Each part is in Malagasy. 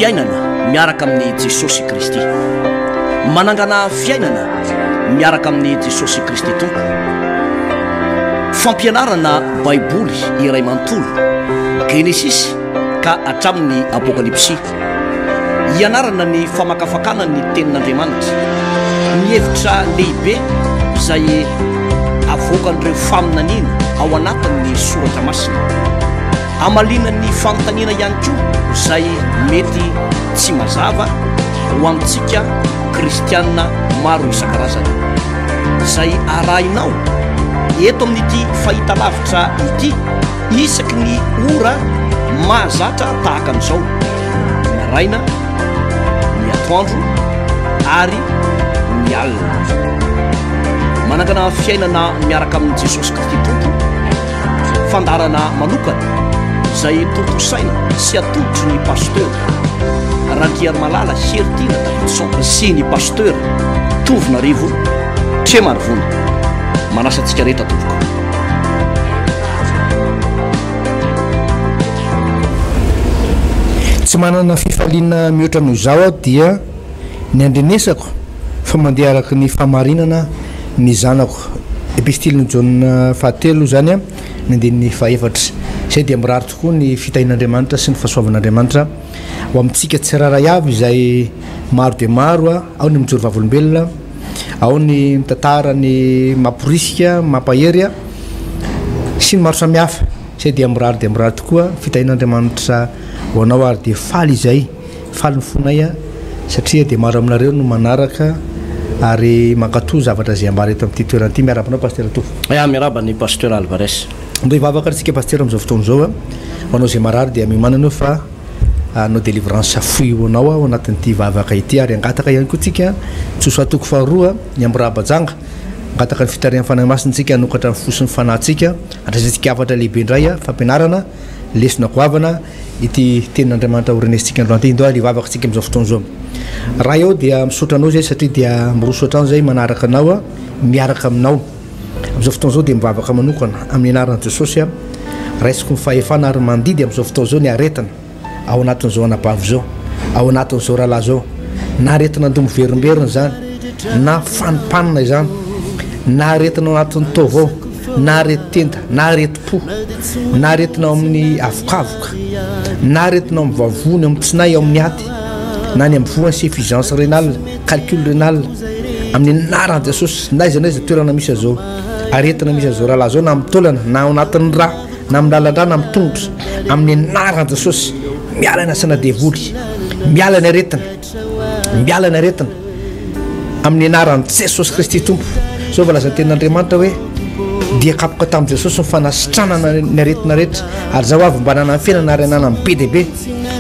fiainana miaraka amin'ny Jesosy Kristy. Manangana fiainana miaraka amin'ny Jesosy Kristy tompo. Fampianarana Baiboly iray manontolo Genesis ka hatramin'ny Apokalypsy. Ianarana ny famakafakana ny tenin'Andriamanitra, ny hevitra lehibe izay avoakan'ireo faminaniana ao anatin'ny soratra masina. Amalinan'ny fanontaniana ihany koa izay mety tsy mazava ho amintsika kristianina maro isan-karazany, izay arahinao eto amin'ity fahitalavitra ity isaky ny ora mahazatra tahaka an'izao, maraina, ny atoandro ary ny alina. Manangana fiainana miaraka amin'ny Jesosy Kristy tompo, fandarana manokana izay tompo saina sy atolotry ny pasteur Randriary Malala Heritiana Davidson sy ny pasteur Tovinarivo Tremarivony. Manasa antsika rehetra tompoko. Tsy manana fifaliana mihoatra amin'izao aho dia ny andrenesako fa mandeha araka ny famarinana ny zanako. Epistiliny Jaune fahatelo zany a ny andinin'ny fahaefatra. Izay dia mirary tokoa ny fitahin'Andriamanitra sy ny fahasoavan'Andriamanitra ho amintsika tsiraray avy izay maro dia maro a, ao ny mijoro vavolombelona, ao ny mitantara ny mamporisika, mampahery a sy ny maro samihafa. Izay dia mirary tokoa fitahin'Andriamanitra ho anao ary dia faly izay, faly ny fonay a satria dia maro aminareo no manaraka ary mankatoa zavatra izay ambara eto amin'ity toerana ity. Miaraba anao pasteur Tovo. Miaraba ny pasteur Alvarez. Ndo hivavaka antsika pasteur amin'izao fotoana izao a, ho anao izay marary dia mimanana anao fa anao délivrance foy ho anao ao anatin'ity vavaka ity, ary angataka ihany koa tsika tsoso atoko faharoa ny am'rahabajanga, angataka ny fitarian'ny fanahy masintsika hanokatra ny fosin'ny fanahintsika, andraisantsika afatra lehibe indray a fampianarana lesona goavana ity tenin'Andriamanitra orenesitsika androany ity. Ndo ary hivavaka antsika amin'izao fotoana izao. Raha eo dia misaotra anao zay satria dia miroso hatrany zay manaraka anao a, miaraka aminao amin'izao fotoana izao dia mivavaka manokana amin'ny anaran'i Jesosy a, raisiko ny fahefana ary mandidy amin'izao fotoana izao ny aretina ao anatin'izao anabavy zao, ao anatin'izao rahalahy zao, na aretina andomo verimberina zany, na fanimpanina izany, na aretina ao anatin'ny taovao, na areti-tenda, na areti-po, na aretina ao amin'ny avokavoka, na aretina ao amin'ny vavony, ao amin'ny tsinay, ao amin'ny aty, na ny amin'ny voany suffisance rénale, calcul rénal, amin'ny anaran'i Jesosy, na iza toerana misy azao aretina misy azao rahalahy zao, na amin'ny taolana, na ao anatin'ny rà, na amin'ny lalan-drà, na amin'ny tongotra, amin'ny anaran'i Jesosy miala ny asana devoly, miala ny aretina, miala ny aretina amin'ny anaran'i Jesosy Kristy tompo. Zao volazan'ny tenin'Andriamanitra hoe dia kapoka tamin'i Jesosy ny fanasitranana ny aretina rehetra, ary zao avy mba nanany fiainana ary anana be dia be.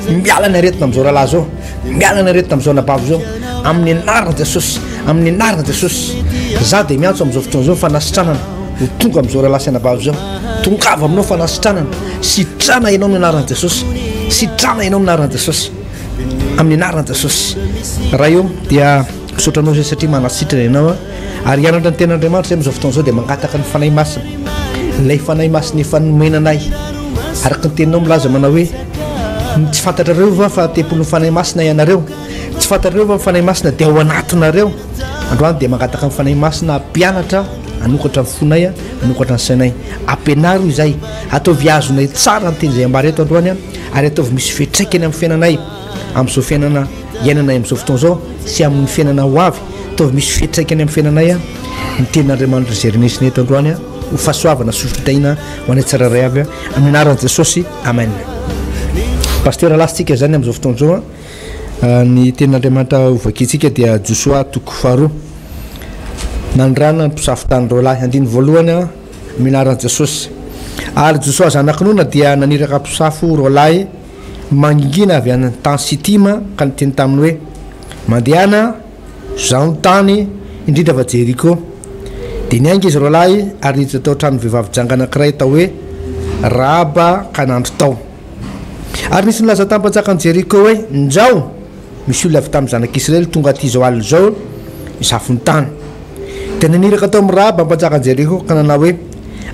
Miala ny aretina amin'izao rahalahy zao, miala ny aretina amin'izao anabavy zao amin'ny anaran'i Jesosy, amin'ny anaran'i Jesosy. Za dia miantso amin'izao fotoana izao fanasitranana ho tonga amin'izao rahalahy sy anabavy zao, tongava aminao fanasitranana, sitrana ianao amin'ny anaran'i Jesosy, sitrana ianao amin'ny anaran'i Jesosy, amin'ny anaran'i Jesosy. Raha eo dia misaotra anao zay satria manasitrana ianao ary hianatra ny tenin'Andriamanitra zay amin'izao fotoana izao dia mangataka ny fanahy masina, ilay fanahy masina efa nomenanay araka ny teninao milaza manao hoe tsy fantatrareo va fa tempolon'ny fanahy masina ianareo, tsy fantatrareo va fanahy masina dia ao anatinareo. Androany dia mangataka ny fanahy masina ampianatra, anokatra ny fonay a, anokatra ny sainay, ampianaro izay, ataovy azonay tsara ny teny izay ambara eto androany a, ary ataovy misy fiatraikany amin'ny fiainanay amin'izao fiainana iainanay amin'izao fotoana izao sy amin'ny fiainana ho avy, ataovy misy fiatraikany amin'ny fiainanay a ny tenin'Andriamanitra izay renesina eto androany a, ho fahasoavana sy fitahiana ho anay tsiraray avy a, amin'ny anaran'i Jesosy, amen. Pasteur lasintsika zany amin'izao fotoana izao a, ny tenin'Andriamanitra hovakintsika dia Joshua toko faharoa. Nandrana ny mpisafitany roalahy, andiny voalohany a amin'ny anaran'i Jesosy. Ary Joshua zanakinona dia naniraka mpisafo roalahy mangingina avy any tany Sitima ka niteny taminy hoe mandehana zao ny tany indrindra va Jeriko. Dia niainga izy roalahy ary niditra tao trano vehivavy janga anankiray tao hoe Rahaba ka nandro tao. Ary nisy nilaza tamin'ny Jeriko hoe njao misy olona avy tamin'ny zanak'Israely tonga aty zao alina zao isafony tany. Dia naniraka tao amin'ny Rahaba mpanjakan'i Jeriko ka nanao hoe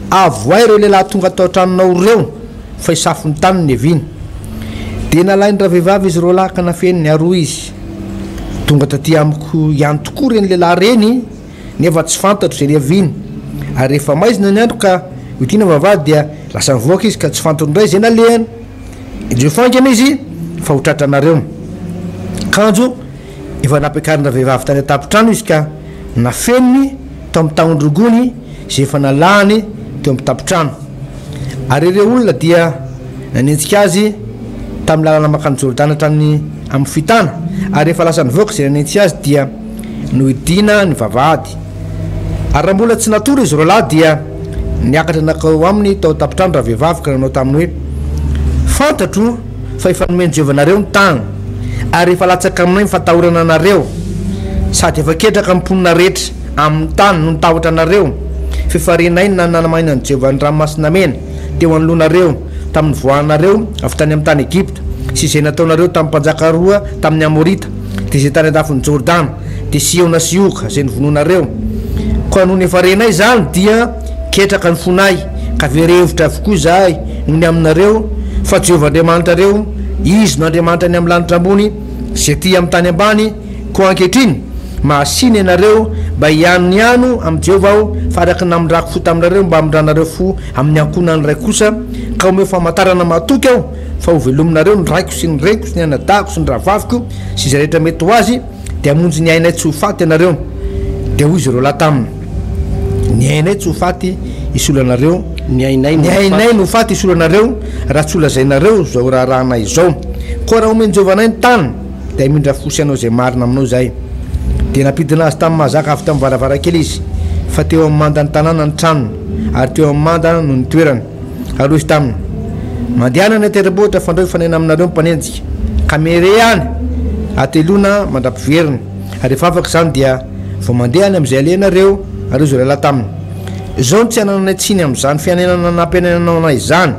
avoay ireo lehilahy tonga tao tranonao ireo fa isafony tany ny eviany. de nalainy raha vehivavy izy ro lahy ka nafeniny aroa izy tonga taty amiko ihany tokoa reny lehilahy reny nefa tsy fantatro zay riaviny ary rehefa maizina ny andro ka hotiana vavady dia lasa mivoaka izy ka tsy fantony ndray zay nalehany indreo fangana izy fa ho tratranareo kanjo efa nampiakarina vehivavy tany atapitrano izy ka nafeniny tao amin'ny taondrogony zay efa nalahany teo amin'ny tapitrano ary ireo olona dia nanentsika azy tamin'ny lalana makany Jordana hatrany amin'ny fitana ary efa lasa nivoaka zay nanentsy azy dia nohidina ny vavahady ary raha mbola tsy natory izy ro lahy dia niakatra nakao aminy tao tapitrano raha vehivavy ka nanao taminy hoe fantatro fa efa nomeny Jeovanareo ny tany ary efa latsaka aminay mifatahorana anareo sady efa ketraka amponina rehetra amin'ny tany no nitahotra anareo fifarenay na nanamaina ny Jehova ny ranomasina mena teo anoloanareo tamin'ny voanareo avy tany amin'ny tany Egypta sy zay nataonareo tamin'ny mpanjaka roa tamin'ny Amorita de zay tany andafon'ny Jordana de Siona sy Oka zay nivononareo koa noho ny efa renay zany dia ketraka ny fonay ka verevitra avokoa zahay nohony aminareo fa Jehova Andriamanitra reo izy no Andriamanitra ny amin'ny lanitra ambony zay ty amin'ny tany ambany koa ankehitriny mahasiny ianareo mba hianony ano amin'ny Jehova aho fa araky namindrako fo taminareo mba amindranareo fo amin'ny ankonany ray kosa ka omeo famantarana mahatoky aho fa ho velominareo ny raiko sy ny reko sy ny anadako sy ny rahavaviko sy zay rehetra mety ho azy de amonjy ny ainay tsy ho faty ianareo de hoy izy reo lahy taminy ny ainay tsy ho faty isolanareo ny ainay no faty isolanareo raha tsy olazainareo zao raharahanay zao koa raha omeny Jeovanay ny tany de amindra fosy anao zay marina aminao zay de napidina azy tamin'ny mahazaka avy tamin'ny varavarakely izy fa teo amin'ny manda ny tanàna ny tranony ary teo amin'ny manda no ny toerany ary izy taminy mandehana ny ateriboatra fandreo fanena aminareo mpanenjika ka mere any atelona mandram-piveriny ary rehefa afaka zany dia vao mandehany amin'izay alehanareo ary izy lehilahy taminy zao no tsy anananay tsiny amin'izany fianenana nampianenanao anay zany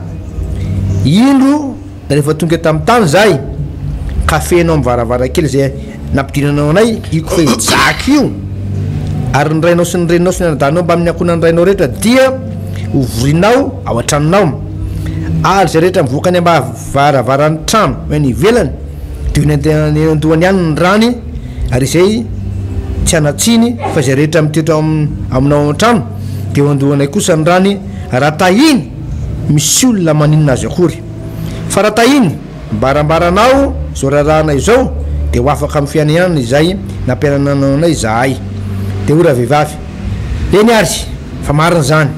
indro da rehefa tonga tamin'ny tany zay ka fenao amin'ny varavarakely zay nampidinanao anay iko fa ijaky io ary ny rainao sy ny reninao sy ny anadanao mba amin'ny akonany rainao rehetra dia hovorinao ao an-tranonao ary zay rehetra mivoaka any mba varavarany trano hoe ny ivelany de nendohany ihany ny rany ary izay tsy anatsiny fa zay rehetra mitoetra aminao an-trano de andohanay kosa ny rany raha tahiny misy olona maninona azy akory fa raha tahiny mbarambaranao zao rarahanay zao de ho afaka amin'ny fianenana izay nampianananao anay zahay de ora vehivavy de niary fa marina zany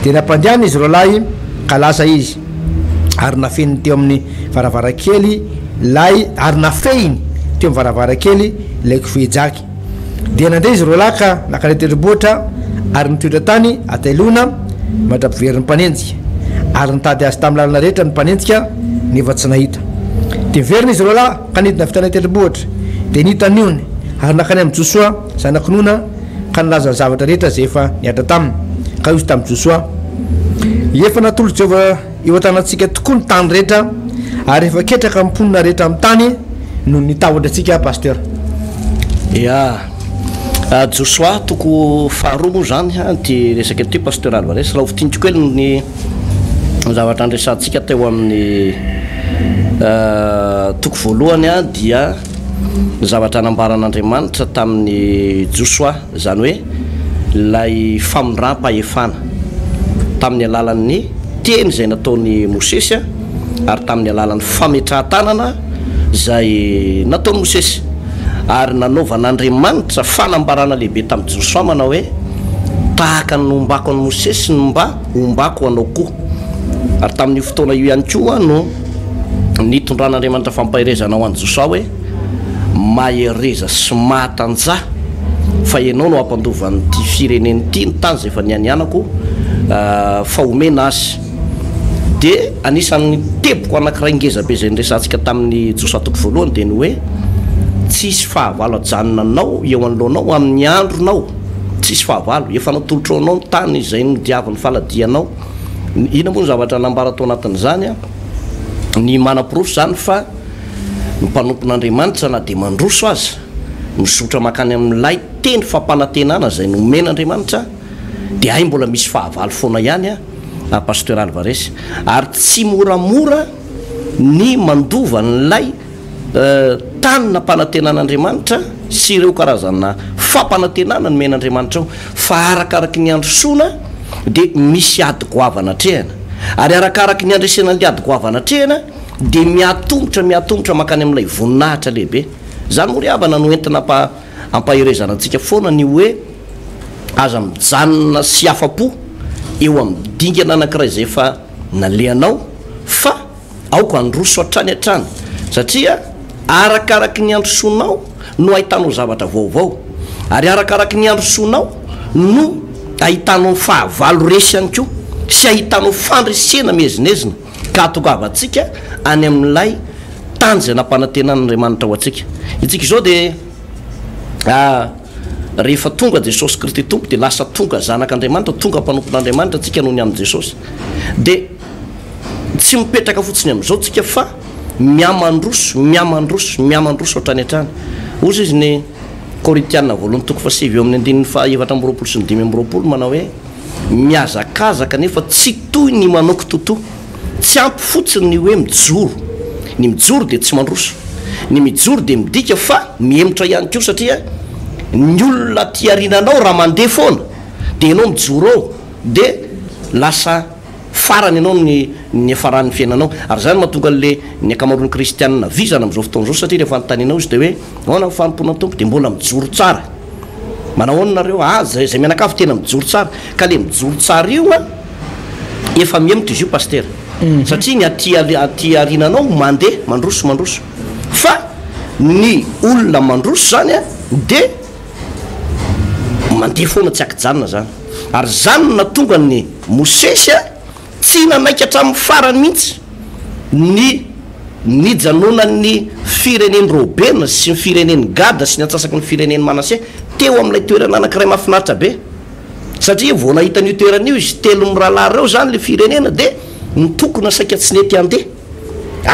de nampandehana izy ro lahy ka lasa izy ary nafeniny teo amin'ny varavarakely lay ary nafehiny teo amin'ny varavarakely laiko fehijaky de nandeha izy ro lahy ka nakaleteriboatra ary nitoetra tany atelona mandram-piveriny mpanenjika ary nitady azy tamin'ny lalana rehetra ny mpanenjika nefa tsy nahita de miverina izy ro lahy ka nidina vitana teriboatra de nitaniony ary nakany amin'ny Josoa zanakinona ka nilaza ny zavatra rehetra zay efa niatra taminy ka izy tamin'ny Josoa efa natolo Jehova eo an-tanantsika tokoa ny tany rehetra ary efa ketraka mponina rehetra amin'ny tany no nitahotra atsika pasteur ya Josoa toko faharoa moa zany ty resaka ty pasteur Alvarez raha hofitintsiko ely ny zavatra andresantsika teo amin'ny toko voalohany dia zavatra nambaran'Andriamanitra tamin'ny Josoa zany hoe lay famondram-pahefana tamin'ny alalan'ny teny zay nataony Mosesy ary tamin'ny alalan'ny fametrahan-tanana zay nataony Mosesy ary nanaovan'Andriamanitra fanambarana lehibe tamin'ny Josoa manao hoe tahaka ny ombako an'i Mosesy ny mba ombako anao koa ary tamin'ny fotoana io ihany koa no nitondran'Andriamanitra fampahirezana ho an'i Josoa hoe mahereza sy mahatanja fa ianao no ampandovan'ity fireneny ity ny tany zay efa nianianako fa omena azy de anisan'ny teboko anankiray ngezabe zay nresantsika tamin'ny Josoa toko voalohany de ny hoe tsisy fahavalo ajanona anao eo anoloanao amin'ny andronao tsisy fahavalo efa natolotra anao ny tany zay nodiavin'ny faladianao ina moa ny zavatra nambara tao anatin'izany ny manam-pirofo zany fa ny mpanompon'Andriamanitra na de mandroso azy mizotra makany amin'ilay teny fampanantenana zay nomen'Andriamanitra de ay mbola misy fahavalo foana ihany pasteur Alvarez ary tsy moramora ny mandova nylay tanina mpanantenan'andriamanitra sy ireo karazana fampanantenana ny men'andriamanitra ao fa arakaraky ny androsoana de misy ady goavana trehana ary arakaraky ny andresena ny ady goavana trehana de miatombotra makany amin'ilay voninahitra lehibe zany mory avana no entina ampahirezana antsika foana ny hoe aza mijanona sy afa-po eo amin'ny dingana anankiray zay efa naleanao fa aoka androso hatrany hatrany satria arakaraky ny androsoanao no ahitanao zavatra vaovao ary arakaraky ny androsoanao no ahitanao fahavalo resy any ko sy ahitanao fandresena mezinezina ka atogavantsika any amin'ilay tanjana mpanantenan'andriamanitra ho atsika itsika izao de rehefa tonga Jesosy Kristy tompo de lasa tonga zanak'Andriamanitra tonga mpanompon'Andriamanitra tsika noho ny amin'ny Jesosy de tsy mipetraka fotsiny amin'izao tsika fa miamandroso hatrany hatrany ozy izy ny Korintiana voalohany toko fasivy eo amin'ny andininy fahaefatra amby roapolo sy ny dimy amby roapolo manao hoe miazakazaka nefa tsy toy ny manoko totoa tsy ampy fotsiny ny hoe mijoro ny mijoro de tsy mandroso ny mijoro de midika fa miemotra ihany ko satria ny olona tiarinanao raha mandeha foana de ianao mijoro ao de lasa farany ianao ny afaran'ny fiainanao ary zany mahatonga le ny akamaroan'ny kristianina vizana am'izao fotoana zao satria rehefa notaninao izy de hoe ahoana fanompoana tompo de mbola mijoro tsara manahoana nareo zay mianakavy tena mijoro tsara ka le mijoro tsara io a efa miemotra izy io paster satria ny atiarinanao mandeha mandroso fa ny olona mandroso zany a de mandeha foana tsy akijanona zany ary zany na tonga ny Mosesy a tsy nanaiky hatramin'ny farany mihitsy ny janonan'ny fireneny Robena sy ny fireneny Gada sy ny antsasaky ny fireneny Manase teo amin'ilay toerana anankiray mahafinaritra be satria vao nahita n'io toeran'io izy telo mirahalahy reo zany le firenena de ny tokony asaika tsy nety andeha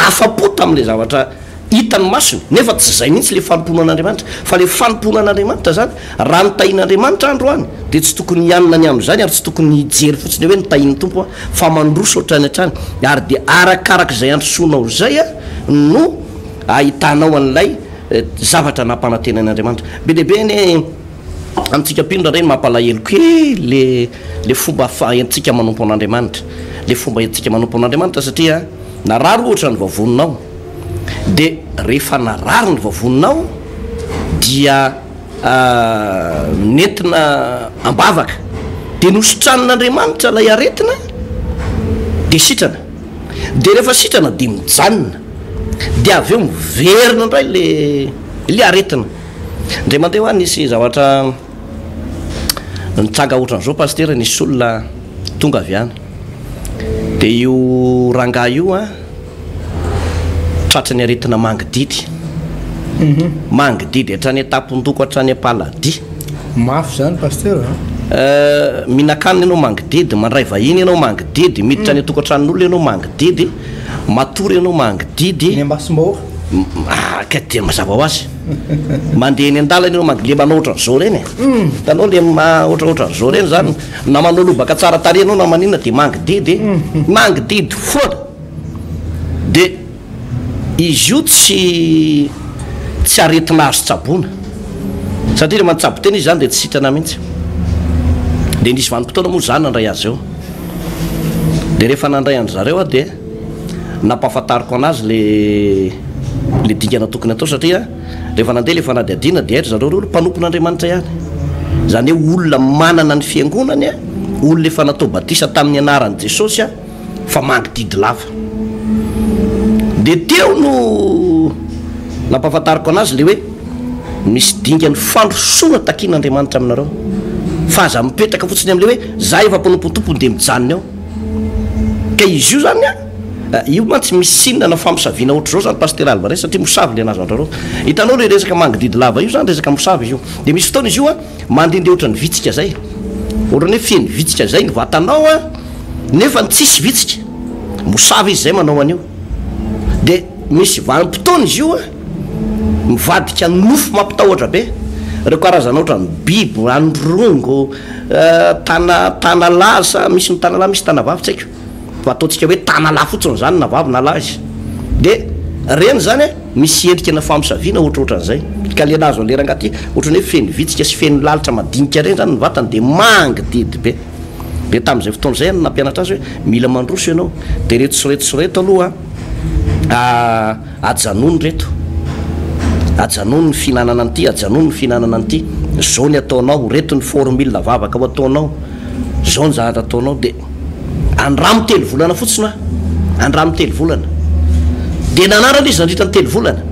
afa-po tamin'le zavatra hitany masony nefa tsy zay mihitsy le fanomponan'Andriamanitra fa le fanomponan'Andriamanitra zany raha nitahin'Andriamanitra andro any de tsy tokony hianona ny amin'izany ary tsy tokony hijery fotsiny hoe nitahin'ny tompo a fa mandroso hatrany hatrany ary de arakarak'izay androsoanao zay a no ahitanao an'ilay zavatra nampanantenan'Andriamanitra be dehibe ny amintsika pindra reny mampalahelo kely le fomba entsika manompo an'Andriamanitra le fomba entsika manompo an'Andriamanitra satria narary ohatra ny vavoninao de rehefa narary ny vavoninao dia nentina ambavaka de nositranon'Andriamanitra lay aretina de sitrana de rehefa sitrana de mijanona de avy eo miverina indray le aretina ndray mandeha hoany nisy zavatra nitsanga ohatran'izao paster nisy olona tonga avy any de io rangahy io a tratrany aretina mangididy mangididy hatrany atapondoko hatrany apalady mafy zany paster mihinan-kanina ianao mangididy mandray vahiny ianao mangididy miditra ny atokantranon'olona ianao mangididy matory ianao mangididy ambasim-bahoaka ka tena mazava ho azy mandeha ny andalana ianao le manao ohatran'izao reny hitanao le ohatraohatran'izao reny zany na manao lobaka tsara tare ianao na maninona de mangididy foana de izy io tsy aretina azo tsabona satria le mantsabo tena izy zany de tsy sitrana mihitsy de nisy vanim-potoana moa zany nandray azy eo de rehefa nandray andro zareo a de nampahafantariko anazy le dingana tokony atao satria rehefa nandeha lefa nadiadina de aitra zareo olo mpanompon'Andriamanitra ihany zany hoe olona manana ny fiangonany a olona efa natao batisa tamin'ny anaran'i Jesosy a fa mangididy lava de teo no nampahafantariko anazy le hoe misy dingany fandrosoana takin'Andriamanitra aminareo fa aza mipetraka fotsiny am'le hoe za efa mpanompontompony de mijanony ao ka izy io zany a io mantsy misy sinana fampisaviana ohatr'izao zany paster Alba ray satria mosavy le anazy andrareo hitanao le resaka mangididy lava io zany resaka mosavy izy io de misy fotoana izy io a mandehandeha ohatrany vitsika zay ohatrany hoe fieny vitsika zay ny vatanao a nefa ny tsisy vitsika mosavy izy zay manao an'io de misy vanim-potoana izy io a mivadika nofo mampitahotra be reo karazana ohatrany biby androngo tanalasa misy ny tanalahy misy tanavavy tsy haiko fa ataontsika hoe tanalahy fotsiny zany na vavy na lahy izy de reny zany misy endrika na famisaviana ohatrohatran'izay ka le nazo lera angaty ohatrany hoe feno vitsika sy feno lalitra madinika reny zany ny vatany de mangy didy be de tam'izay fotoana zay nampianatra azy hoe mila mandroso ianao de reto aloha ajanony reto ajanony ny fihinanana an'ity ajanony ny fihinanana an'ity zao ny ataonao reto ny formule vavaka ho ataonao zao ny zahatra ataonao de andramo telo volana fotsiny andramo telo volana de nanarana izy nandritra ny telo volana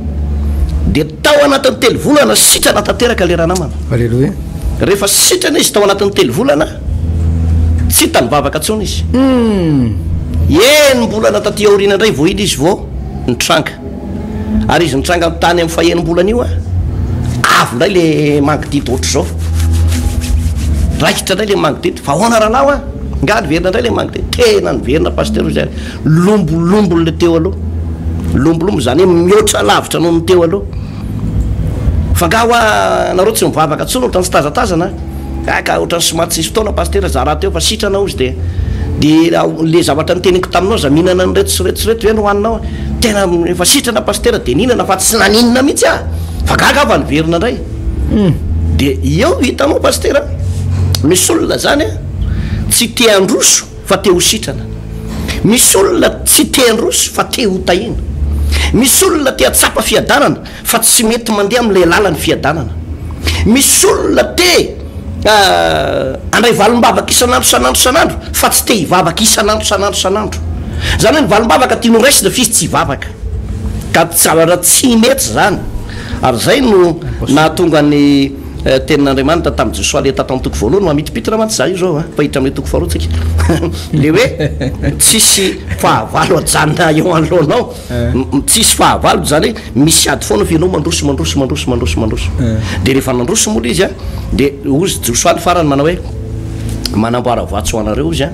de tao anatin'ny telo volana sitrana tanteraka le ranamana alleloia rehefa sitrana izy tao anatin'ny telo volana tsy hitany vavaka atsony izy enim-bolana taty aorina indray vo iny izy vo nitranga ary izy nitranga amin'ny tany amin'ny fahenim-bolana io avy ndray le mangididy ohatra zao raikitra ndray le mangididy fa hoana rahalao nga niverina ndray le mangididy tena niverina paster zay lombolombolo le teo aloha lombolombo zany hoe mihoatra lavitra noho ny teo aloha fa nga hoa nareo tsy mivavaka tsony ohatrany sy tazatazana ka ohatrany somaty sisy fotoana paster za raha teo fa sitranao izy de le zavatra nyteniko taminao za mihinana ny reto sy reto sy reto hoe nohaninao tena efa sitrana paster de nihinana fa tsy naninina mihitsy fa gaga va niverina ndray de eo hitanao paster misy olona zany tsy te androso fa te ho sitrana misy olona tsy te androso fa te ho tahina misy olona te atsapa fiadanana fa tsy mety mandeha am'le lalany fiadanana misy olona te andray valombavaka isanandro fa tsy te hivavaka isanandro zany hoe ny valombavaka tiano raisina fizy tsy hivavaka ka zavatra tsy mety zany ary zay no nahatonga ny tenin'andriamanitra tamin'ny Josoa le tato amin'ny toko voalohany mamitipitina mantsy za io zao fa hiditra am'le toko faharoa tsika le hoe tsisy fahavalo ajanona eo anoloanao tsisy fahavalo zany hoe misy ady foana fa ianao mandroso de rehefa nandroso mola izy de ozy Josoa ny farany manao hoe manamboara voatso anareo izy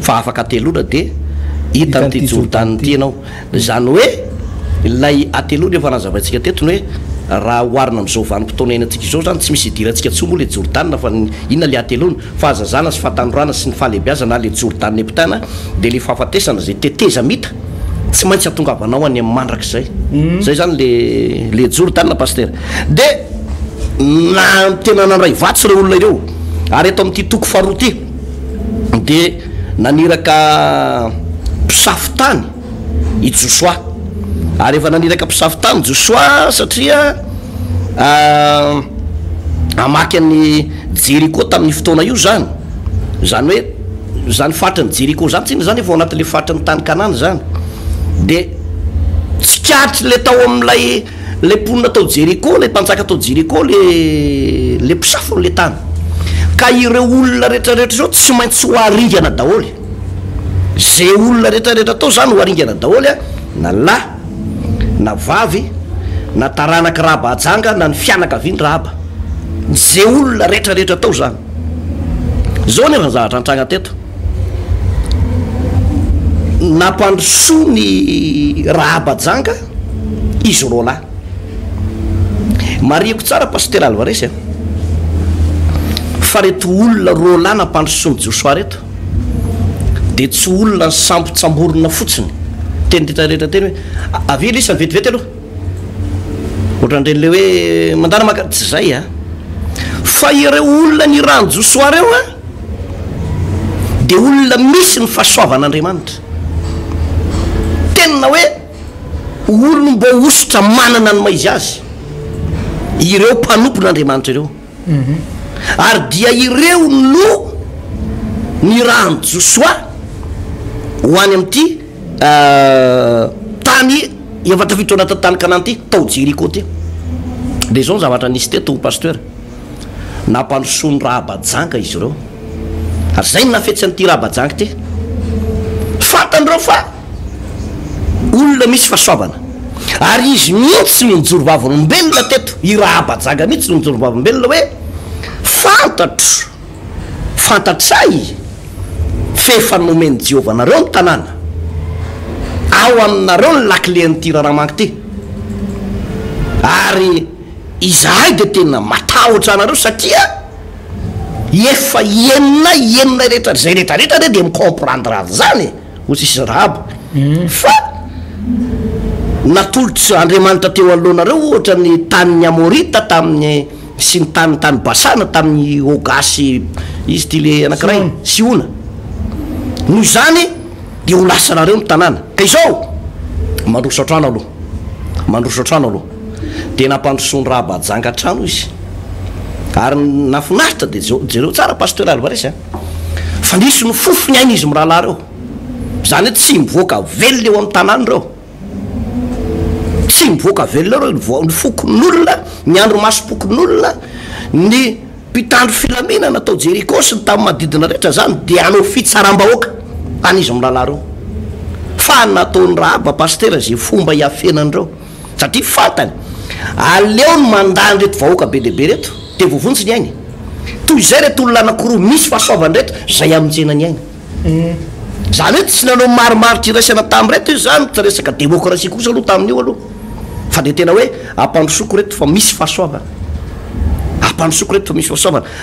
fa afaka atelona de hita n'ity Jordany ity ianao zany hoe lay atelona efa nazavaintsika tetony hoe raha oharina am'izao vanim-potoana iainantsika izao zany tsy misy idirantsika tsoa moa le Jordana fa inona le atelona fahazazana sy fahatandroana sy ny fahalebiazana le Jordany nepitana de le fahafatesana zay teteza mita tsy maintsy atongavanao any amin'ny mandrak'izay zay zany le Jordana paster de na tena nandray vatso reo olona ireo ary eto amin'ity toko faharoa ty de naniraka mpisafitany i Josoa ary efa naniraka mpisafitany Josoa satria amaky any Jeriko tamin'ny fotoana io zany hoe zany fatrany Jeriko zany tsy zany efa anatin'le fatrany tany Kanana zany de tsy katry le tao am'lay le ponina tao Jeriko le mpanjaka tao Jeriko le mpisafony le tany ka ireo olona rehetrarehetra zao tsy maintsy ho aringana daholy zay olona rehetrarehetra tao zany ho aringana daholy na lahy na vavy na taranaka rahaba ajanga na ny fianakaviany rahaba zay olona rehetrarehetra tao zany zao nefa zavatra antragna teto nampandrosoa ny rahaba ajanga izy ro lahy mariako tsara paster Alvarez fa reto olona ro lahy nampandrosoa ny Josoa reto de tsy olona ny sambotsamborona fotsiny teny rehetrarehetra teny hoe avy lisany vetivety aloha ohatran'ireny le hoe mandana maka tsy zay fa ireo olona ny rano Josoa reo de olona misy ny fahasoavan'Andriamanitra tena hoe olona mbo osotra manana ny maizy azy ireo mpanompon'Andriamanitra ireo ary dia ireo no ny rano Josoa ho any amin'ity tany efa tafiditra anatin'ny tany Kanana ty tao Jeriko ty de zao ny zavatra nisy teto paster nampandrosoa ny rahabajanga izy ireo ary zay ny nafetsy an'ity rahabajanga ty fantandreo fa olona misy fahasoavana ary izy mihitsy no mijoro vavolombelona teto i rahabajanga mihitsy no mijoro vavolombelona hoe fantatray fefanomeny Jehova nareo ny tanàna ao aminareo ny lakilen'ity raramanky ty ary izahay de tena matahotra anareo satria efa enina rehetra zay rehetrarehetra re de micomprendre zany ho sisy rahaba fa natolotsy Andriamanitra teo alohanareo ohatra ny tanyny Amorita tamin'ny sy ny tany Basana tamin'ny Ogasy izy ty le anankiray Siona noho zany de ho lasanareo ny tanàna ka izao mandroso atrano aloha de nampandrosony Rahaba-Djanga trano izy ary nafinaritra de jereo tsara pasteur Alvarez fa nisy ny fofony aina izy mirahalahy reo zany hoe tsy mivoaka velona eo amin'ny tanàna reo tsy mivoaka velona reo ny fokon'olona ny andro masom-pokon'olona ny mpitandro filaminana atao Jeriko sy ny tamin'ny madidina rehetra zany de anao fitsaram-bahoaka an'izy mirahalahy reo fa nataony Rahaba pasteur zay fomba hiafenan'ireo satria fantany aleo ny mandany reto vahoaka be dehibe reto de vovontsy ny ainy toy zay reto olona anankiroa misy fahasoavany reto zay aminjena ny aina zany hoe tsy nanao marimaritra iraisana tamin'ny reto izy zany tsy resaka démocratie kosa aloha tamin'io aloha fa de tena hoe ampandrosoko reto fa misy fahasoavana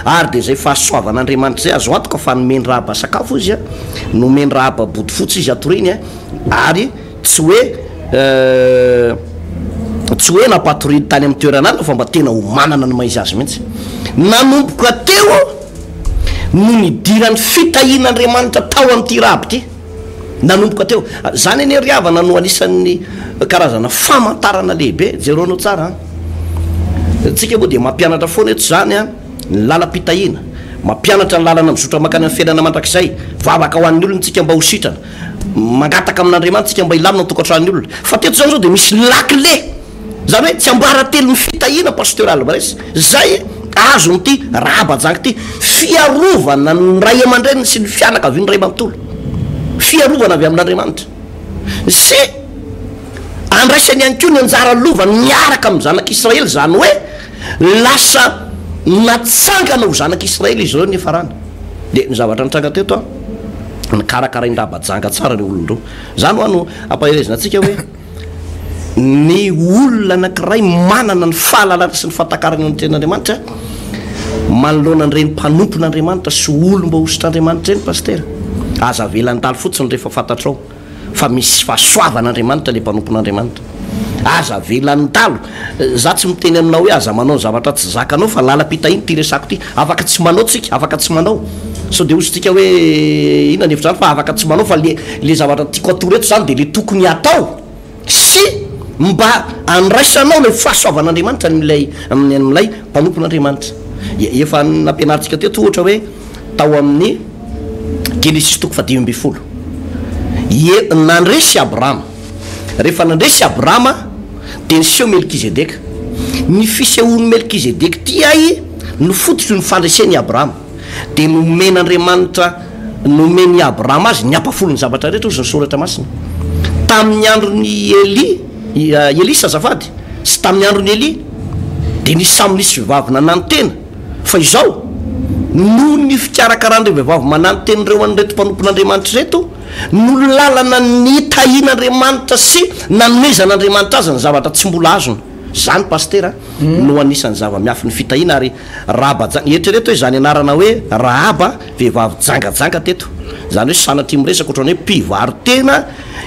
ary de zay fahasoavan'Andriamanitra zay azo antoka fa nomeny Rahaba sakafo izy nomeny Rahaba body fotsy izy atoriny ary tsy hoe napatoriny tany amin'ny toeran'ala fa mba tena ho manana ny maizy azy mihitsy nanomboka teo no nidiran'ny fitahian'Andriamanitra tao amin'ity Rahaba ty nanomboka teo zany eny ry havana no anisan'ny karazana famantarana lehibe jeronao tsara tsika moa de mampianatra foana eto zany ny lalam-pitahina mampianatra ny lalana mizotra makany amin'ny fiainana mandrakizay vavaka ho an'ny olona tsika mba ho sitrana mangataka amin'Andriamanitra tsika mba ilamina ny tokantran'ny olona fa teto zany zao de misy lakile zany hoe tsy ambaratelo ny fitahina pasteur Alvarez zay azo nyty Rahaba-Djanga ty fiarovana ny ray aman-dreniny sy ny fianakavian'ny ray manontolo fiarovana avy amin'Andriamanitra sy andraisany ihany koa ny anjara lovany miaraka amin'ny zanak'Israely zany hoe lasa natsangana ho zanak'Israely izy reo ny farana de ny zavatra nitranga teto ny karakarainy Rahaba-Djanga tsara ny olondreo zany ho no ampaherezina atsika hoe ny olona anankiray manana ny fahalalana sy ny fahatakarany ny ten'Andriamanitra manoloana n'ireny mpanompon'Andriamanitra sy olo mba hositr'Andriamanitra reny pasteur aza velan-dalo fotsiny rehefa fantatrao fa misy fahasoavan'Andriamanitra le mpanompon'Andriamanitra aza velan-dalo za tsy miteny aminao hoe aza manao zavatra tsy zakanao fa lalam-pitahiny ty resako ty afaka tsy manao tsika afaka tsy manao so de ozytsika hoe inona ny hevitra zany fa afaka tsy manao fa le zavatra tiako atao reto zany de le tokony atao sy mba andraisanao le fahasoavan'Andriamanitra amin'ilay mpanompon'Andriamanitra efa nampianaritsika teto ohatra hoe tao amin'ny Genesis 5:20 nandresy Abrahama rehefa nandresy Abrahama de niseho Melkizedeka ny fisehoan'ny Melkizedeka ty ay no fototry ny fandresen'ny Abrahama de nomen'Andriamanitra nomeny Abrahama azy ny ampafolo ny zavatra rehetra ozy ny soratra masina tamin'ny andron'ny Elisa azafady sy tamin'ny andron'ny Eli de nisy samy nisy vehivavy nanano tena fa izao no ny fikarakarandreo vehivavy manano tenyreo an'reto mpanompon'Andriamanitra reto no lalana ny tahian'Andriamanitra sy nanomezan'Andriamanitra azy ny zavatra tsy mbola azony zany pasteur no anisan'ny zava-miafy ny fitahina ary Rahaba-Djanga eritrereto hoe zany anarana hoe Rahaba vehivavy Djangajanga teto zany hoe sanatry miresaka ohatrany hoe mpivaro tena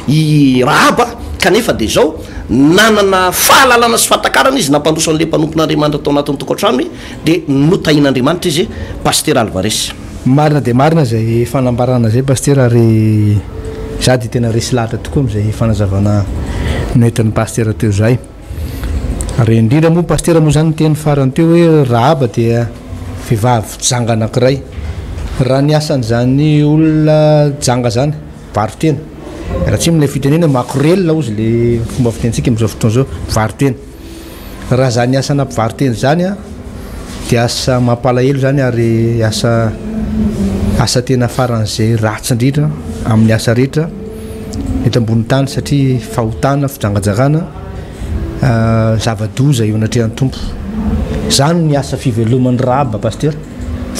i Rahaba kanefa de zao nanana fahalalana sy fahatakarana izy nampandroso an'le mpanompon'Andriamanitra tao anatin'ny tokantranony de no tahian'Andriamanitra izy pasteur Alvarez marina de marina zay fanambarana zay pasteur ary sady tena resy lahatra tokoa am'izay fanazavana noentin'ny pasteur teo zay ary indrindra moa pasteur moa zany teny farany teo hoe Rahaba dia vehivavy Djanga anankiray raha ny asan'zany olona Djanga zany varotena raha tsy milay fitenena makorelina ozy le fomba fitentsika am'izao fotoana zao varotena raha zany asana mpivarotena zany de asa mampalahelo zany ary asa tena faran'izay ratsy indrindra amin'ny asa rehetra eto ambony tany satria fahotana fijangajagana zava-doza eo anatrehan'ny tompo zany ny asa fiveloman'ny Rahaba pasteur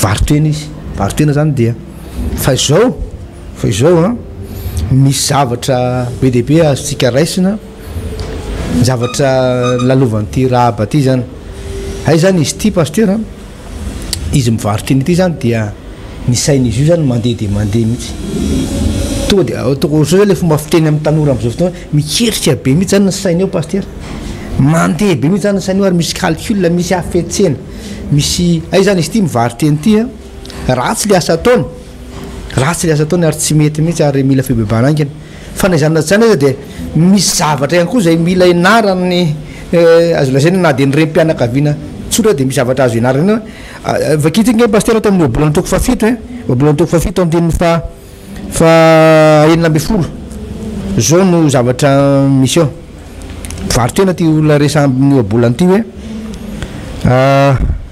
varotena izy varotena zany dia fa izao misy zavatra be dehibe azotsika raisina zavatra lalovan'ity Rahaba ty zany hay zany izy ty pasteur izy mivaroteny ity zany dia ny sain'izy io zany mandeha de mandeha mihitsy tonga de toko zao le fomba fiteny amin'ny tanora am'izao fotoana mikeritra be mihitsy zany ny sainy eo pasteur mandeha be mihitsy zany ny sainy eo ary misy calcul misy afetsena misy ay zany izy ty mivarotry an'ity ratsy le asa ataony ratsy le asa ataony ary tsy mety mihitsy ary mila fibebana angeny fa naizany zany izy de misy zavatra ihany koa zay mila inarany azo lazaina na de ny rem-pianakaviana tsotra de misy zavatra azo inarany vakity nge pasteur tamin'ny obolana toko fafito obolana toko fafito andininy fa enina amby folo zao no zavatra misy eo varotena ty olona resa amin'ny obolana ty hoe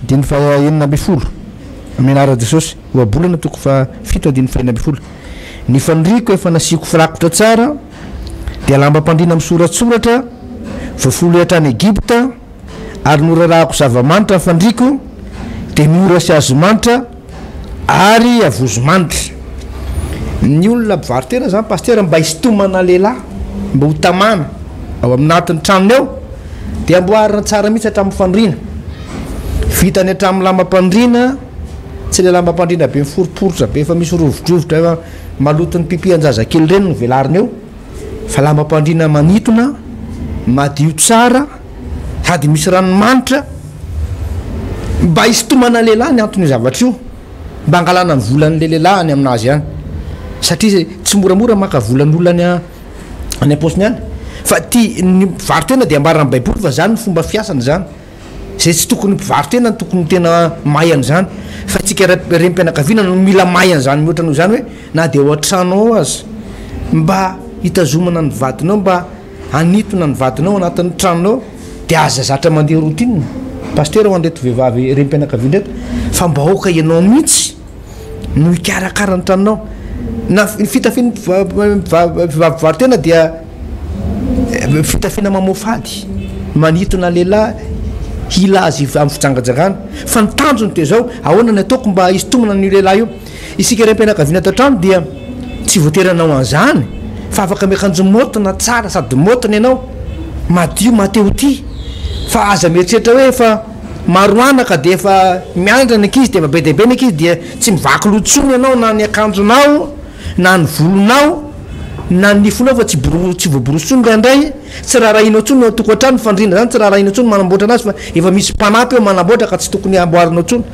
diny fa enina amby folo amin'ny anara jesosy obolana toko fa fito andininy fa enina amby folo ny fanriko efa nasiko firakotra tsara dia lambam-pandriana misoratsoratra voafolo ehatrany Egypta ary norarahako zava-manitra ny fandriko dia miora sy azo manitra ary avozo manitra ny olona mpivarotena zany pasteur mba hisintomana lehilahy mba ho tamana ao aminatin'ny tranony eo dia amboarina tsara mihitsy hatramin'ny fandriana vitany hatramin'ny lambam-pandriana tsy le lambam-pandriana be miforoporotra be efa misy rovodrovotra efa maloton'ny pipi anjazakely reny ny velariny eo fa lambam-pandriana manitona madio tsara sady misy ranomanitra mba hisintomana lehilahy ny antony zavatra io mba angalana ny volan'le lehilahy any aminazy any satria tsy moramora maka volan'olona any aposiny any fa ty ny mpivarotena dia ambarana ny baiboly fa zany ny fomba fiasany zany zay tsy tokony mpivarotena tokony tena mahay an'izany fa tsika rem-pianakaviana no mila mahay an'izany mihoatra noho zany hoe na de ao an-trano ao azy mba hitazomana ny vadinao mba anitona ny vadinao anatin'ny tranonao dia aza zatra mandeha routine pasteur ho andreto vehivavy rem-pianakaviana reto fa mba aoka ianao mihitsy no hikarakara ny tranonao na fitafiana varotena dia fitafiana mamofady manitona lehilahy hila azy amin'ny fijangajangana fa ny tanjony te zao ahoana ny ataoko mba hisintomana ny lehilahy io isika rem-pianakaviana tantrano dia tsy voateranao an'izany fa afaka miakanjo motona tsara sady motona ianao madio mateo ty fa aza mieritreritra hoe efa maroanaka de efa miandra ny ankizy de mabe dehibe ny ankizy dia tsy mivaky lotsony ianao na ny akanjonao na ny volonao na ny fonao fa tsy voaborosony raindray tsy raharahinao tsony toko an-trano fandrina zany tsy raharahinao tsony manamboatra anazy fa efa misy mpanampy eo manamboatra ka tsy tokony amboarinao tsony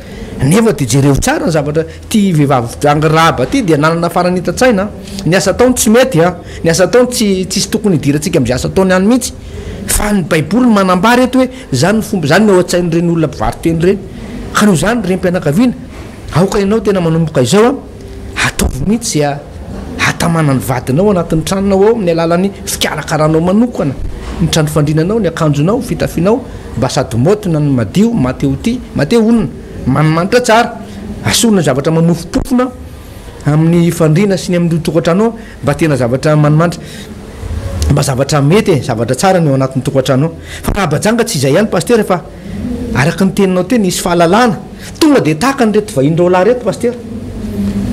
nefa de jereo tsara ny zavatra ty vehivavy angiraba ty dia nanana faranita-tsaina ny asa taony tsy mety ny asa taony tsisy tokony hidirantsika am'zay asa taony any mihitsy fa ny baiboly manambary eto hoe zany ny fomba zany ny ao an-tsain'ireny olona mpivaroteny reny ka noho zany rem-pianakaviana aoka ianao tena manomboka izao ataovy mihitsy zay hatamana ny vadinao anatin'ny tranonao ao amin'ny alalan'ny fikarakaranao manokana ny trano fandrinanao ny akanjonao fitafinao mba sady motona ny madio mateo ty mateo onona manimanitra tsara asorona zavatra manofopofona amin'ny fandrina sy ny amin'ny tokantranao mba tena zavatra manimanitra mba zavatra mety zavatra tsara ny ao anatin'ny tokantranao fa raha bajanga tsy izay ihany pasteur fa araka ny teninao teny isy fahalalana tonga de tahaka ny reto vahindreo lahy reto pasteur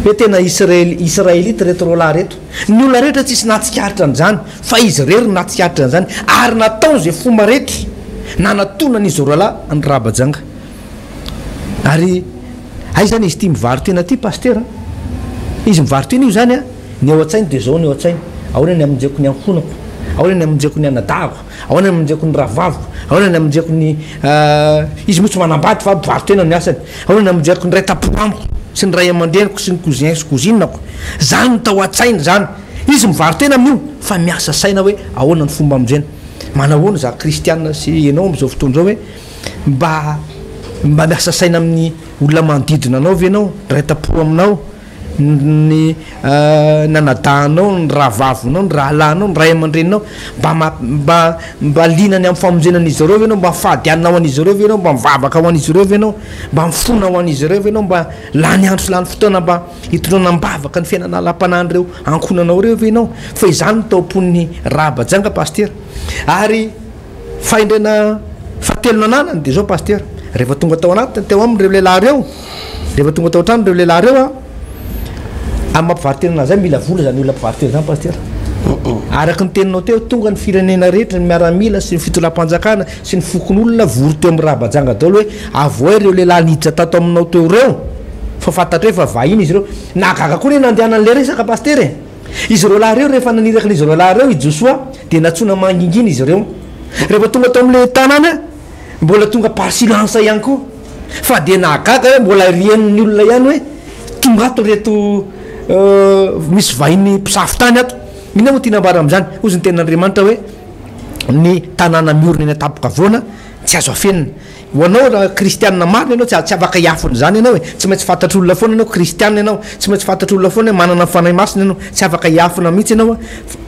hoe tena israelita reto reo lahy reto ny olona rehetra tsisy natsikaritra an'izany fa izy rery natsikaritra an'izany ary natao zay fomba rety na natona n'izy ro lahy ny raha-bajanga ary ay zany izy ty mivarotena ty pasteur izy mivarotena io zany ny ao an-tsainy de zao ny ao an-tsainy aoana ny aminjeko ny ankonako aoana ny aminjeko ny anadahako aoana ny aminjeko ny ravaviko aoana ny aminjeko ny izy motsy manambady fa mivarotena ny asany aoana ny aminjeko ny ray tapoamiko sy ny ray aman-dreniko sy ny kozinako zany ny tao an-tsaina zany izy mivarotena amin'io fa miasa saina hoe ahoana ny fomba am'zeny manahoana za kristianina sy ianao am'izao fotoana zao hoe mba miasa saina amin'ny olona manodidina anao ve anao ray tapo aminao ny nanadahanao ny rahavavonao ny rahalahinao ny ray aman-dreninao mba linany amin'ny famonjenan'izy ireo ve anao mba fahadianina ho an'izy ireo ve anao mba mivavaka ho an'izy ireo ve anao mba mifona ho an'izy ireo ve anao mba lany andro sy lany fotoana mba hitonona mbavaka ny fiainana lam-panan'ireo ankonanao reo ve anao fa izany ny taompon'ny raha-bajanga pasteur ary faindrana fahatelona ananany de zao pasteur rehefa tonga tao anatiny teo aminy reo lehilahy reo rehefa tonga tao an-trano reo lehilahy reo amin'ny mampivarotena zay mila vola zany olona mpivarotena zany pasteur araka ny teninao teo tonga ny firenena rehetra ny miaramila sy ny fitolam-panjakana sy ny fokon'olona vory teo amin'ny raha-bajanga daholo hoe avoay reo lehilahy niditra tato aminao teo reo fa fantatra hoe fa vahiny izy ireo nagaga koa re nandehanan'le resaka pasteur izy reo lahy reo rehefa naniraka izy reo lahy reo i Joshua de natsona mangingina izy reo rehefa tonga tao am'le tanàna mbola tonga par silence ihany koa fa de nagaga hoe mbola rian'ny olona ihany hoe tonga ato reto misy vahiny mpisafy tany ato ina moa tianambara am'izany ozy ny ten'Andriamanitra hoe ny tanàna miorina eny atapoka voana tsy azo afenina hoanao raha kristianina marina ianao tsy afaka hiafina zany ianao hoe tsy maintsy fantatry olona foana ianao kristianina ianao tsy maintsy fantatry olona foana hoe manana fanahy masina ianao tsy afaka hiafina mihitsy ianao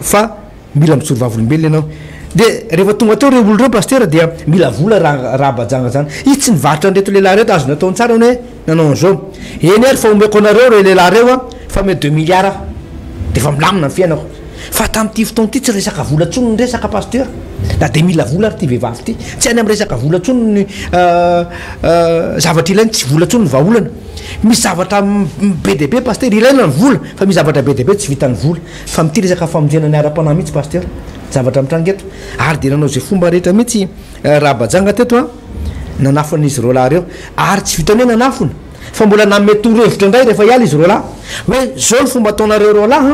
fa mila mijoro vavolombelona ianao de rehefa tonga tao reo olo reo paster dia mila vola raha bajanga zany izy tsy nivarotra nreto lehilahy reto azo nataony tsara hoe nanao an'izao eny ary fa omeko anareo re lehilahy reo a fa me 2 milliards de fa milamina ny fiainako fa tamin'ity fotoana ity tsy resaka vola tsony ny resaka pasteur na de mila vola ary ty vehivavy ty tsy any amin'ny resaka vola tsony ny zavatra ilainy tsy vola tsony ny vahaolana misy zavatra be de be pasteur ilaina ny vola fa misy zavatra be de be tsy vitany vola fa mity resaka famonjena ny ara-panahy mihitsy pasteur zavatra mitranga eto ary de nanao zay fomba rehetra mihitsy raha bajanga teto a nanafona izy reo lahy reo ary tsy vitany hoe nanafona fa mbola namety toro-hevitra indray rehefa hiala izy reo lahy hoe zao ny fomba ataonareo reo lahy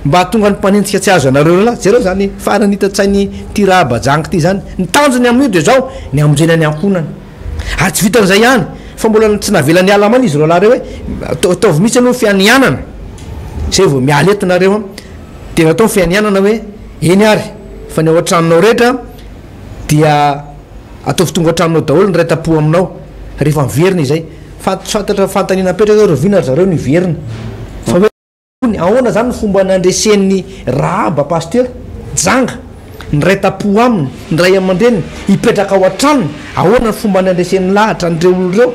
mba tonga ny mpanentsika tsy azo anareo lahy zareo zany farany hitatsainy ty raha bajanga ty zany ny tanjony amin'io de zao ny amonjena ny ankonana ary tsy vitan'izay ihany fa mbola tsy navelany ala mana izy reo lahy reo hoe ataovy mihitsy anao fianianana zay vao miala eto nareo de natao fianianana hoe eny ary fa ny ao an-tranonao rehetra dia ataovy tonga an-tranonao daholo ny reta-po aminao rehefa miverina izay fantatra fantanina petraka reo vina zareo ny verina fa hoe ahoana zany ny fomba nandresen'ny Rahaba pasteur janga ny reta-po aminy ny ray aman-dreniny hipetraka ao an-tranony ahoana ny fomba nandresen'ny lahatra n'ireo olo reo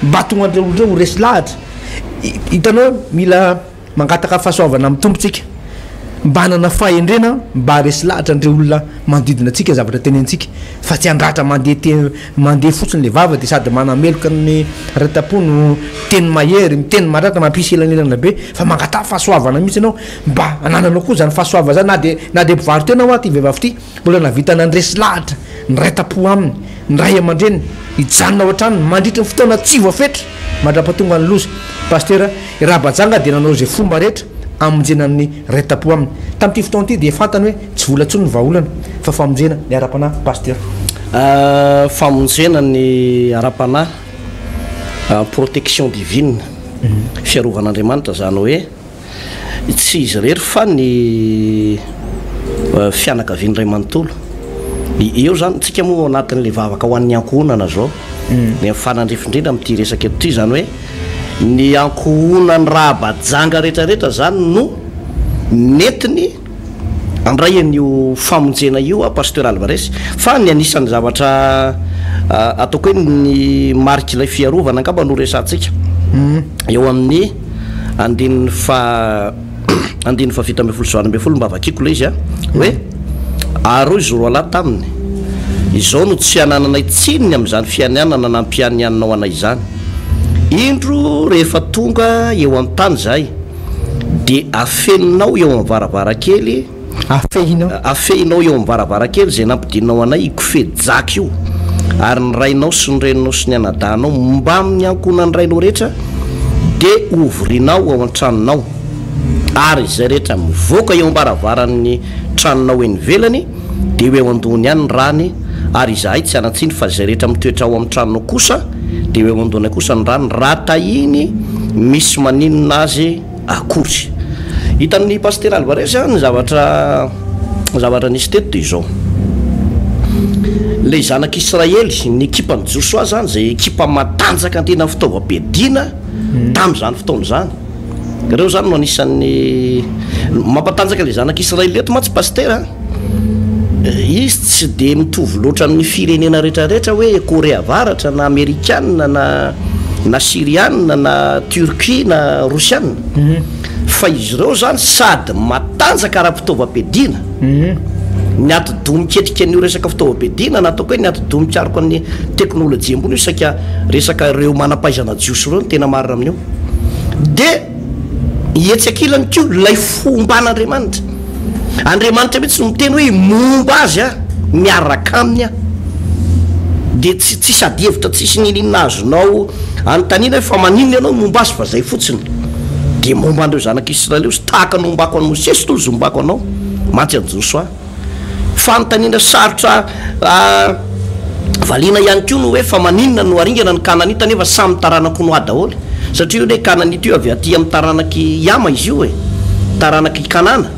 mba tonga an'ireo olo reo ho resy lahatra hitanao mila mangataka fahasoavana amin'ny tompontsika mba hanana fahendrena mba resy lahatra n'ireo olona manodidina atsika zavatra tenentsika fa tsy andratra mandeha fotsiny le vava de sady manameloka ny reta-po no teny mahery miteny maratra mampisy elanelana be fa mangata fahasoavana mihitsy ianao mba anananao koa zany fahasoava zany na de mpivarotra ianao ty vehivavy ty mbola navitana ny resy lahatra ny reta-po aminy ny ray aman-dreniny hijanona ao an-tranony mandritra ny fotoana tsy voafetra mandrapatonga ny loza pasteur raha bajanga de nanao zay fomba rehetra amonjena amin'ny reta-po aminy tamin'ity fotoana ity de fantany hoe tsy vola tsony ny vahaolana fa famonjena ny ara-panahy pasteur famonjena ny ara-panahy protection divine fiarovan'Andriamanitra zany hoe tsy izy rery fa ny fianakaviany ray manontolo eo zany tsika moa anatin'le vavaka ho an'ny ankohonana zao ny fanandrifindrindra am'ty resaka eto ty zany hoe ny ankohonany raha bajanga rehetrarehetra zany no netiny andray an'io famonjena io a pasteur Alvarez fa ny anisan'ny zavatra ataoko hoe ny mariky ilay fiarovana angamba no resantsika eo amin'ny andininy fa 7 mba vakiko le izy a hoe aro izy roa lahy taminy izao no tsy hanananay tsinony am'izany fianianana na mpianiananao anay zany indro rehefa tonga eo an-tany zay de afeninao eo amin'ny varavarakely afehinao eo amin'ny varavarakely zay nampidinao anay ikofejaka io ary ny rainao sy ny reninao sy ny anadanao mba amin'ny ankonany rainao rehetra de ovrinao ao an-tranonao ary zay rehetra mivoaka eo am-baravaran'ny tranonao eny velany de eo andony ihany ny rany ary izahay tsy anatsiny fa zay rehetra mitoetra ao amin'ny tranonao kosa de eo andony kosa ny rany ratahiny misy maninona azy akory hitan'ny pasteur Alvarez ny zavatra nisy teto de izao le zanak'Israely ny ekipany Joshua zany zay ekipa matanjaka antena fitaovam-piadina tam'izany fotoana zany reo zany no anisan'ny mampatanjaka le zanak'Israely eto matsy pasteur izy tsy de mitovy loatra amin'ny firenena rehetrarehetra hoe Korea avaratra na amerikana na syriana na turki na rosiana fa izy reo zany sady matanjaka ara-pitaovam-piadina ny ati-do miketrika an'io resaka fitaovam-piadina nataoko hoe ny ati-do mikaroko amin'ny teknôlôjia ambony io saka resaka reo manampaizana jiosy reo ny tena marina amin'io de ietsakilany ko lay fomban'Andriamanitra Andriamanitra mihitsy no miteny hoe momba azy a miaraka aminy a de tsy sady hevitra tsisy ninina azonao anontaniana hoe fa maninona ianao momba azy fa zay fotsiny de momba andreo zanak'Israely io sy tahaka nombako any Mosesy tolo zombako anao mantsy any Josoa fanontaniana sarotra valiana ihany koa no hoe fa maninona no aringana ny Kananita nefa samy taranako no daholy satria io hoe Kananita io avy aty amin'ny taranaky Yama izy io taranaky Kanana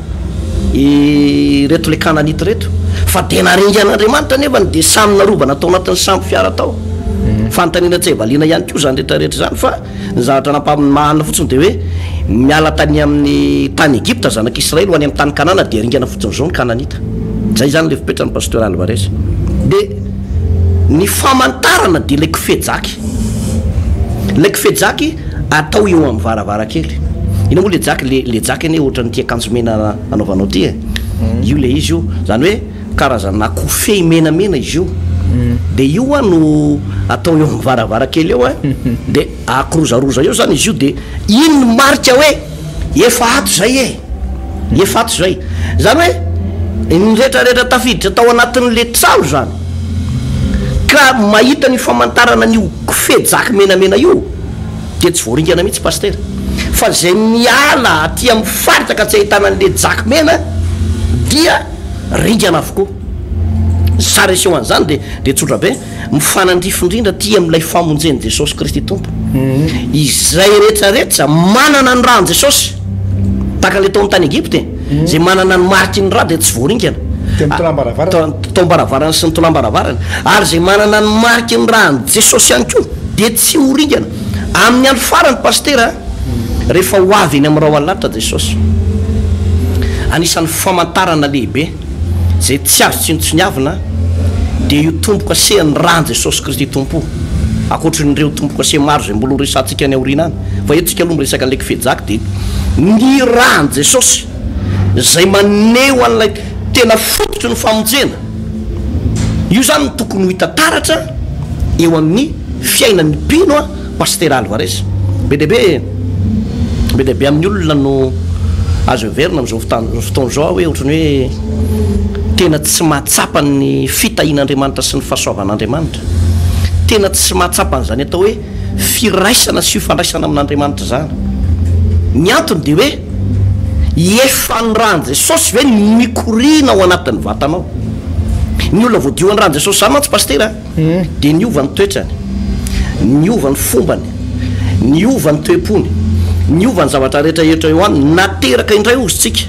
reto le Kananita reto fa tena aringan'Andriamanitra nefa de samy narovana tao anatin'ny samby fiara tao fanontaniana tsy valiana ihany koa zany rehetrarehetra zany fa ny zavatra nampamahana fotsiny de hoe miala tany amin'ny tany Egypta zanak'Israely ho any amin'ny tany Kanana de aringana fotsiny zao ny Kananita zay zany le fipetrany pasteur Alvarez de ny famantarana de le kofejaky atao eo amin'ny varavarakely ina moa le jaky le jaky ane ohatrany tia akanjo mena anaovanao ty io le izy io zany hoe karazana kofehy menamena izy io de io no atao eo amin'ny varavarakely eo de akorozaroza eo zany izy io de ino marika hoe efa ato zay zany hoe ny rehetrarehetra tafiditra tao anatin'le trano zany ka mahita ny famantarana n'io kofejaky menamena io de tsy voaringana mihitsy pasteur fa zay miala aty amin'ny faritra ka tsy ahitana an'le jaky mena dia ringana avokoa sareseo an'izany de tsotra be mifanandrifindrindra ty amin'ilay famonjeny Jesosy Kristy tompo izay rehetrarehetra manana ny rany Jesosy taka le tao amin'ny tany Egypte zay manana ny mariky ny raha de tsy voaringana tombaravarana sy ny tolambaravarana ary zay manana ny mariky ny rany Jesosy ihany koa de tsy horingana amin'ny andro farany pasteur rehefa ho avy eny amin'ny rao alavitra Jesosy anisan'ny famantarana lehibe zay tsy azo tsinontsiniavina de io tomboka asehany rany Jesosy Kristy tompo akoatrin'ireo tomboka ase maro zay mbola resantsika any aorina any fa eto tsika aloha miresaka an'le kofejaky de ny rany Jesosy zay maneho an'ilay tena fototry ny famonjena io zany tokony ho hita taratra eo amin'ny fiainan'ny mpino pasteur Alvarez be dehibe amin'ny olona no azo everina am'izao fotoana zao hoe ohatrany hoe tena tsy mahatsapa ny fitahin'Andriamanitra sy ny fahasoavan'Andriamanitra tena tsy mahatsapany zany atao hoe firaisana sy fifandraisana amin'Andriamanitra zany ny antony de hoe efa ny rany Jesosy hoe mikorina ao anatin'ny vatanao ny olona voadioan'ny rany Jesosy zany mantsy pasteur de niova ny toetrany niova ny fombany niova ny toepony niova ny zavatra rehetrarehetra eo any nateraka indray ozytsika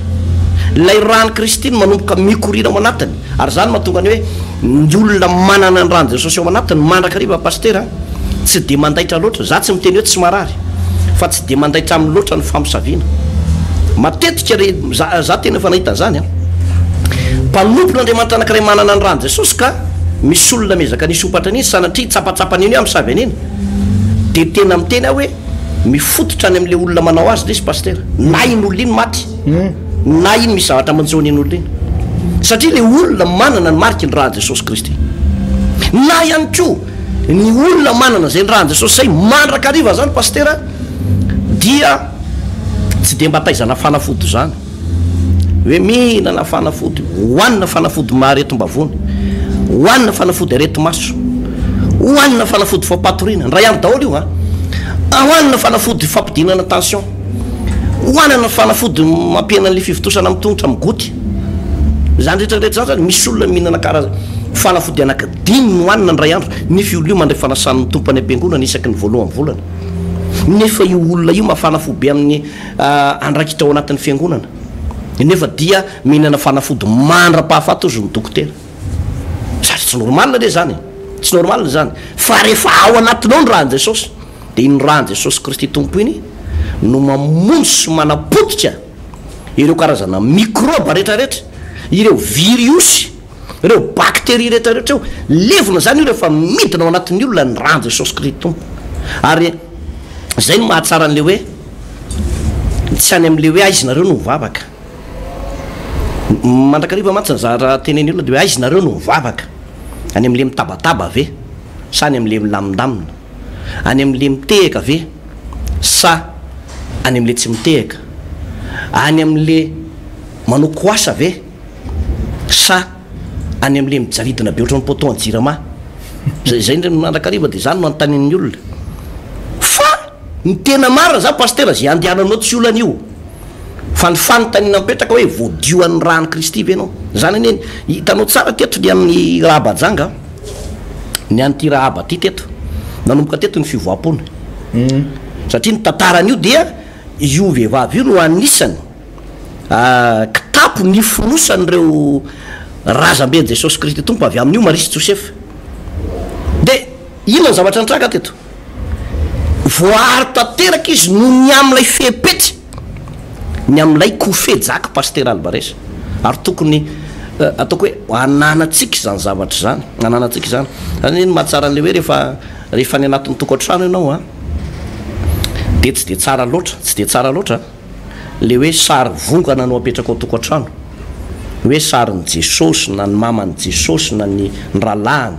lay rany Kristiny manomboka mikorina ao anatiny ary zany mahatonga ny hoe ny olona manana ny rany Jesosy ao anatiny mandrakariva pasteur tsy de mandaitra loatra za tsy miteny hoe tsy marary fa tsy de mandaitra amin'ny loatra ny fampisaviana matetika za tena efa nahita zany mpanompon'Andriamanitra anankiray manana ny rany Jesosy ka misy olona mezaka nisopatra an'iny sanatria tsapatsapany iny amin'ny savy an'iny de tena miteny hoe mifototra any amin'le olona manao azy lesy pasteur na iny olona iny maty na iny misy zavatra manjony iny olona iny satria le olona manana ny mariky ny rany Jesosy Kristy na ihany koa ny olona manana zay ny rany Jesosy zay mandrakariva zany pasteur dia tsy de mba taizana fanafody zany hoe mihinana fanafody hoanina fanafody maharetom-bavony hoanina fanafody areti-maso hoanina fanafody fampatorina ray andro daholo io hoanina fanafody fampidinana tension hoanina fanafody mampiena an'le fivitosana amin'ny tongotra migoty zany rehetrarehetra zany misy olona mihinana karaha fanafody anakidimy no hoanina ny ray andro nefa olo io mandray fanasan'ny tompany am-piangonana isaky ny voalohany volana nefa io olona io mafanafo be amin'ny andrakitra ao anatin'ny fiangonana nefa dia mihinana fanafody mandra-pahafaty ozy ny dokotera sady tsy normalina le zany tsy normalina zany fa rehefa ao anatinao ny rany Jesosy de iny rany Jesosy Kristy tompo iny no mamono sy manapotitra ireo karazana microbe rehetrarehetra ireo virus ireo bakteria rehetrarehetra eo levona zany io rehefa midina ao anatin'ny olona ny rany Jesosy Kristy tompo ary zay no mahatsara an'le hoe tsy any amin'le hoe aizinareo no mivavaka mandrakariva mantsy ny zahatra teneny olona de hoe aizinareo no mivavaka any amin'le mitabataba ave sa any amin'le milamindamina any amin'le mitehaka ave sa any amin'le tsy mitehaka any amin'le manao koasa ave sa any amin'le mijaridina be ohatrany poton jirama zay mandrakariva de zany no antanen'ny olona fa ny tena marina za pastera zay andehananao tsy olan'io fa ny fanontaniana mipetraka hoe voadioan'ny rany Kristy ve anao zany anieny hitanao tsara teto ny amin'ny Rahabajanga ny an'ity Rahaba ty teto nanomboka teto ny fivoapona satria ny tantaran'io dia io vehivavy io no anisany kitapo ny fonosan'ireo razamben Jesosy Kristy tompo avy amin'io Marisy Josefa de ino ny zavatra nitraka teto voary tanteraka izy no ny am'ilay fehipetsy ny am'ilay kofejaka paster Alvarez ary tokony ataoko hoe ananatsika zany zavatra zany ananatsika zany zany mahatsara an'le hoe rehefa ny anatin'ny tokantrano ianao de tsy de tsara loatra le hoe sary vongana no apetraka ao tokantrano hoe sariny Jesosy na ny mamany Jesosy na ny ralahany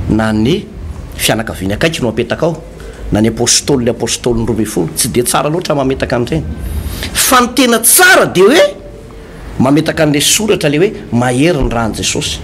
na ny fianakaviany akaiky no apetaka ao na ny apôstôly ny roa ambin'ny folo tsy de tsara loatra mametaka amin'ireny fa ny tena tsara de hoe mametaka an'le soratra le hoe mahery ny rany Jesosy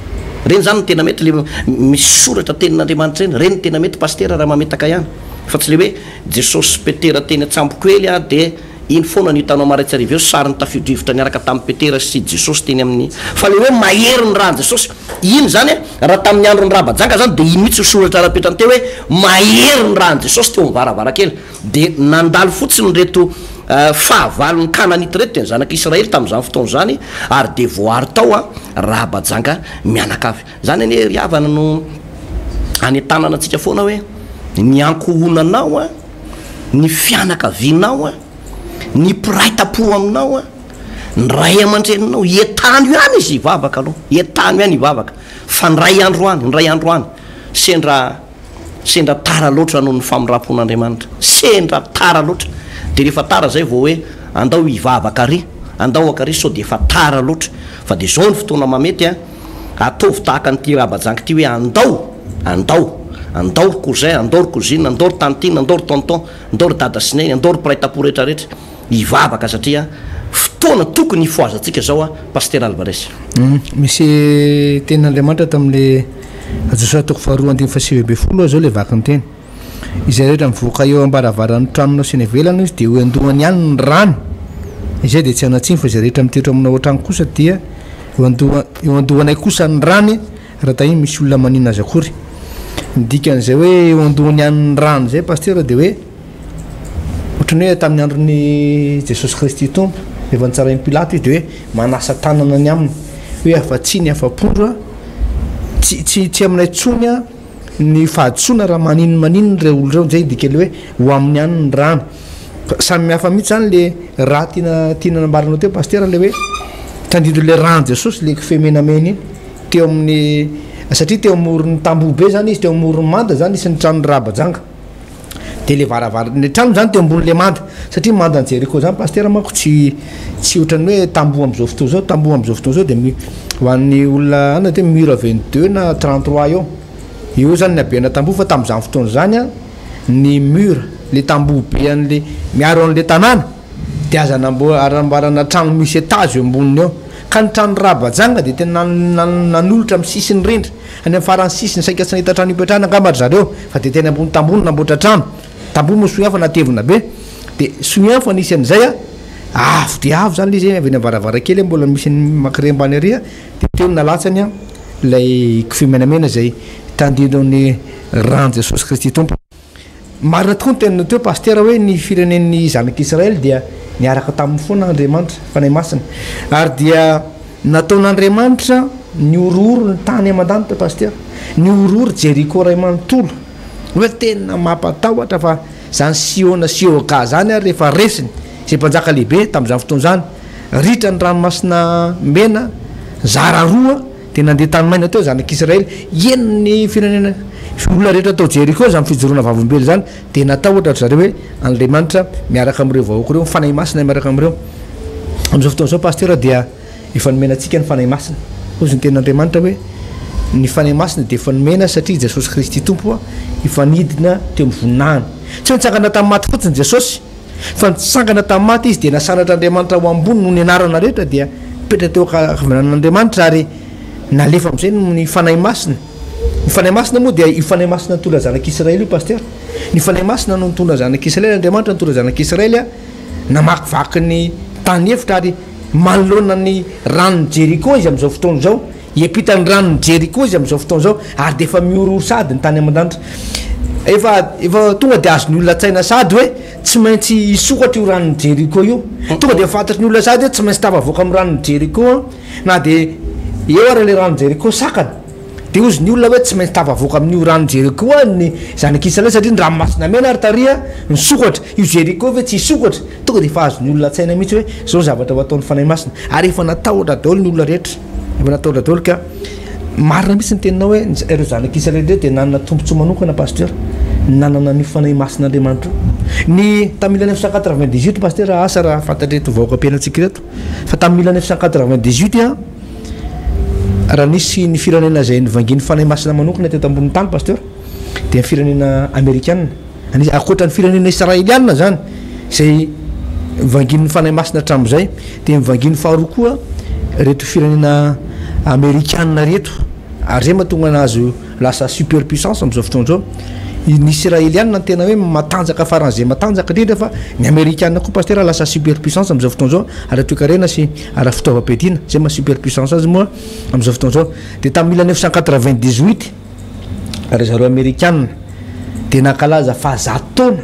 reny zany ny tena mety le misy soratra tenin'Andriamanitra reny reny tena mety pastera raha mametaka ihany fa tsy le hoe Jesosy Petera teny atsamboko ely de iny foana ny hitanao maraitsy ariva eo sary ny tafidrivotra niaraka tamin'ny Petera sy Jesosy teny amin'ny fa le hoe mahery ny rany Jesosy iny zany raha tamin'ny andro ny Rabajanga zany de iny mihitsy soratra rapetrany teo hoe mahery ny rany Jesosy teo mivaravarankely de nandalo fotsiny reto fahavalon'ny Kananita reto teny zanak'Israely tamin'izany fotoana zany ary de voary tao Rabajanga mianakavy zany ane riavana no any tanana antsika foana hoe ny ankohonanao ny fianakavinao ny piraitam-po aminao ny ray aman-dreninao etano ihany izy ivavaka aloha etano ihany ivavaka fa ny ray andro any sendra tara loatra noho ny famirapon'Andriamanitra sendra tara loatra de rehefa tara zay vao hoe andao ivavaka ary andao akary so de efa tara loatra fa de zao ny fotoana mamety ataovy tahaka nyty Rabajanga ty hoe andao cousin andao ry cousine andao ry tantine andao ry tonton andao ry dada sineny andao ry piraitam-po rehetrarehetra ivavaka satria fotoana tokony ifoazatsika zao paster Alvarez misy tenin'Andriamanitra tamin'le Josua toko faharoa andimy fahasivy amby folo zao le vaky ny teny izay rehetra mivoaka eo ambaravaran'ny tranonao sy ny avelana izy de ho andohany ihany ny rano izay de tsy anatsiny fa izay rehetra mitehitra aminao otrano kosa dia eo andohanay kosa ny rany raha ta iny misy olona manina azy akory midikan'izay hoe eo andohany ihany ny rano zay pastera de hoe ohatrany hoe tamin'ny andron'ny Jesosy Kristy tompo efa nitsarain'ny Pilato izy de hoe manasa tanana ny aminy hoe afatsiny afapondro tsy aminay tsony ny fahaditsona raha maninony reo olo reo zay dikale hoe ho amin'ny ihany ny rano samy mihafa mihitsy zany le raha tiana nambaranao teo pastera le hoe tandindro le rano Jesosy le kifemenamena iny teo amin'ny satria teo amoron'ny tamboho be zany izy teo amoron'ny manda zany isan'ny tranon'ny Rabajanga de le varavara le trano zany teo ambon'le manda satria manda ny Jeriko zany pastera manko tsy ohatrany hoe tamboho am'izao fotoana zao de ho an'ny olona ana te mur 22 na 33 eo zany ny abena tamboho fa tamin'izany fotoana zany ny mur le tamboho be an'le miaro an'le tanàna de aza arambarana trano misy étage eo amboniny eo ka ny trano Rabajanga de tena nanolotra amin'ny sisiny rindra any amin'ny farany sisiny saika tsy nahita trano ipetrahana angambatra zareo fa de tena ambony tambony namboatra trano tamboho mo soiafa natevina be de soiafa nisy an'izay avo de avo zany le izy avy ny varavarankely mbola misy makrembany ary de teo nalatsany lay kifemenamena zay tandindro ny rano Jesosy Kristy tompo marina tokoa ny tenina teo pastera hoe ny firenen'ny zanak'Israely dia niaraka tamin'ny foana Andriamanitra fanay masina ary dia nataon'Andriamanitra ny orooro ny tany aman-danitra pastera ny orooro Jeriko ray manontolo hoe tena mampatahotra fa zany Sioka zany ary rehefa resiny zay mpanjaka lehibe tamin'izany fotoana zany ritra ny ranomasina mena zara roa de nandeha tany maina teo zanak'Israely enony firenena olona rehetra atao Jeriko zany fijoroana vavombely zany de natahotra zareo hoe Andriamanitra miaraka am'ireo vahoaka reo fanay masina miaraka am'ireo am'izao fotoana zao pastera dia efa nomena antsika ny fanay masina ozy ny ten'Andriamanitra hoe ny fanay masina de efa nomena satria Jesosy Kristy tompo efa nidina teo mivoninahana tsy hoe nitsangana tamin'ny maty fotsiny Jesosy fa nitsangana tamin'ny maty izy de nasanatr'Andriamanitra ho ambony noho ny anarana rehetra dia petra teo kavanan'Andriamanitra ary nalefa am'izay ny fanay masina fanay masina moa dia ifanay masina nitondra zanak'Israely io paster ny fanay masina no nitondra zanak'Israely Andriamanitra nitondra zanak'Israely namakivaky ny tany efitra ary manoloana ny ranony Jeriko izy amin'izao fotoana zao hiampitany ranony Jeriko izy amin'izao fotoana zao ary de efa miororo sady ny tany aman-danitra efa tonga de azony olona tsaina sady hoe tsy maintsy isokatra io ranony Jeriko io tonga de fantatry ny olona sady hoe tsy maintsy tafavoaka amin'ny ranony Jeriko na de eo ary le ranony Jeriko sakana de ozy ny olona hoe tsy maintsy tafavoaka amin'io ranony Jeriko ny zanak'Israely satria ny ranomasina mena ary taria nisokatra io Jeriko hoe tsy isokatra tonga de efa azony olona tsaina mihitsy hoe zao zavatra ho ataon'ny fanay masina ary efa natahotra daholo ny olona rehetra efa natahotra daholo ka marina mihitsy ny teninao hoe ireo zanak'Israely reo de nanana tombontsoa manokana pasteur nanana ny fanay masin'Andriamanitra ny tamin'ny 1998 pasteur asa raha fantatreto vahoaka ampianatsika reto fa tamin'ny 1998 raha nisy ny firenena zay nivangin'ny fanay masina manokana teto ambony tany pasteur de firenena amerikana akoatra ny firenena israeliana zany zay vangin'ny fanay masina hatramin'izay de mivangin'ny faharoa koa reto firenena amerikana reto ary zay mahatonga anazy lasa superpuissance amin'izao fotoana zao ny israeliana tena hoe matanjaka faran'izay matanjaka indrindra fa ny amerikana koa pasteur lasa superpuissance amin'izao fotoana zao ary toekarena sy ara fitaovam-piadiana zay ma superpuissance azy moa amin'izao fotoana zao de tamin'ny 1998 ary zareo amerikana de nakalaza fa 100 taona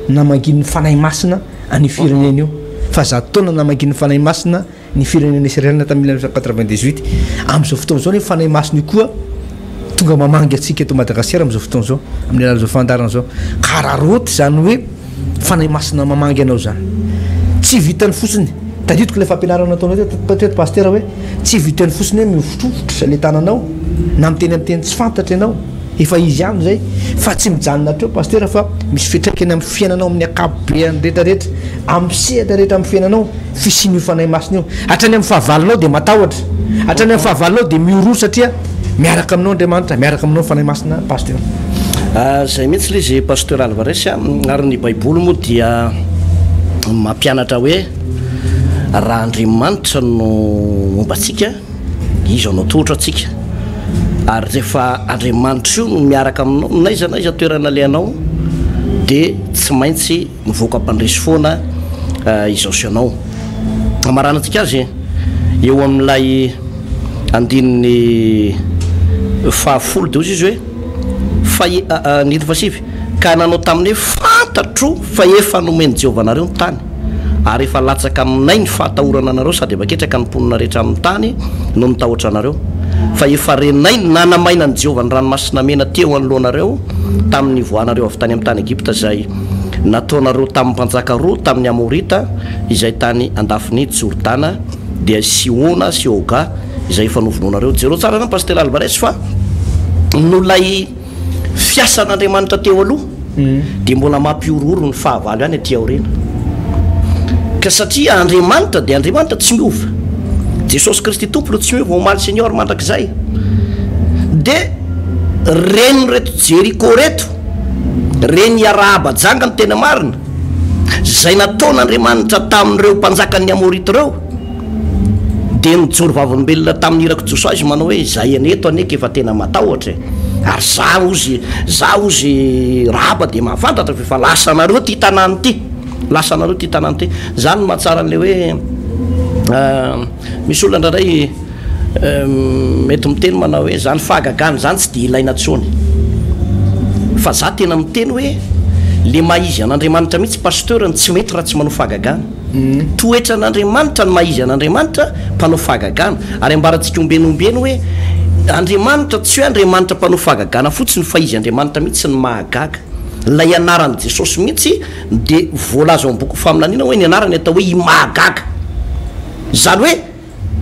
namangin'ny fanay masina any firenena io fa 100 taona namangin'ny fanay masina ny firenena israeliana tamin'ny 1998 amin'izao fotoana zao ny fanay masina io koa tonga mamangy atsika eto Madagasikara amin'izao fotoana zao amin'ny alalan'izao fandarana zao kararoty zany hoe fanay masina mamangy anao zany tsy vitany fotsiny taditiko le fampianarana ataonao teto pasteur hoe tsy vitany fotsiny hoe mifotrofotra zay le tananao na miteny am'teny tsy fantatra ianao efa izy ihany zay fa tsy mijanona treo pasteur fa misy fitraikany amin'ny fiainanao amin'ny akapobeany rehetrarehetra amin'ny sehatra rehetra amin'ny fiainanao fisiny io fanay masina io hatrany amin'ny fahavalonao de matahotra hatrany amin'ny fahavalonao de mioroa satria miaraka aminao Andriamanitra miaraka aminao fanay masina pasteur zay mihitsy le izy pasteur Alvarez ary ny baiboly moa dia mampianatra hoe raha Andriamanitra no mombatsika izy anao tohatra atsika ary rehefa Andriamanitra io no miaraka aminao naiza naiza toerana le anao de tsy maintsy mivoaka ampandresy foana izao sy anao amaranantsika azy eo amin'ilay andininy fahafolo de ozy izy hoe nity fasivy ka nanao tamin'ny fantatro fa efa nomeny Jehovah nareo ny tany ary efa latsaka aminay ny fahatahorana anareo sady baketraka ny mponina rehetra amin'ny tany no nitahotra anareo fa efa renay nanamaina ny Jehovah ny ranomasina mena teo anoloanareo tamin'ny voanareo avy tany amin'ny tany Egypta zay nataonareo tamin'ny mpanjaka roa tamin'ny Amorita izay tany andafin'ny Jordana dia Sihona sy Oga izay efa novonoanareo jereo tsara na pasteur Alvarez fa nolay fiasan'Andriamanitra teo aloha de mbola mampiororo ny fahavalo ihany aty aorina ka satria Andriamanitra de Andriamanitra tsy miova Jesosy Kristy tompony tsy miova omaly Seigneur mandrakizay de reny reto Jeriko reto reny Rahaba janga ny tena marina zay nataon'Andriamanitra tamin'ireo mpanjakan'ny Amorita reo de nijoro vavolombelona tamin'ny irako Josoa izy manao hoe zay aneto aneky efa tena matahotra ary za ozy Rahaba de mahafantatra fa efa lasanareo ty tanàny ty zany mahatsara an'le hoe misy olona ndray mety miteny manao hoe zany fahagagana zany tsy de ilaina tsony fa za tena miteny hoe le maizy an'Andriamanitra mihitsy pasteur ny tsy mety raha tsy manao fahagagana toetra an'Andriamanitra ny maizy an'Andriamanitra mpanao fahagagana ary ambarantsika ombenombeno hoe Andriamanitra tsy hoe Andriamanitra mpanao fahagagana fotsiny fa izy Andriamanitra mihitsy ny mahagaga lay anaran'i Jesosy mihitsy de voalaza ao boky faminaniana hoe ny anarany atao hoe imahagaga zany hoe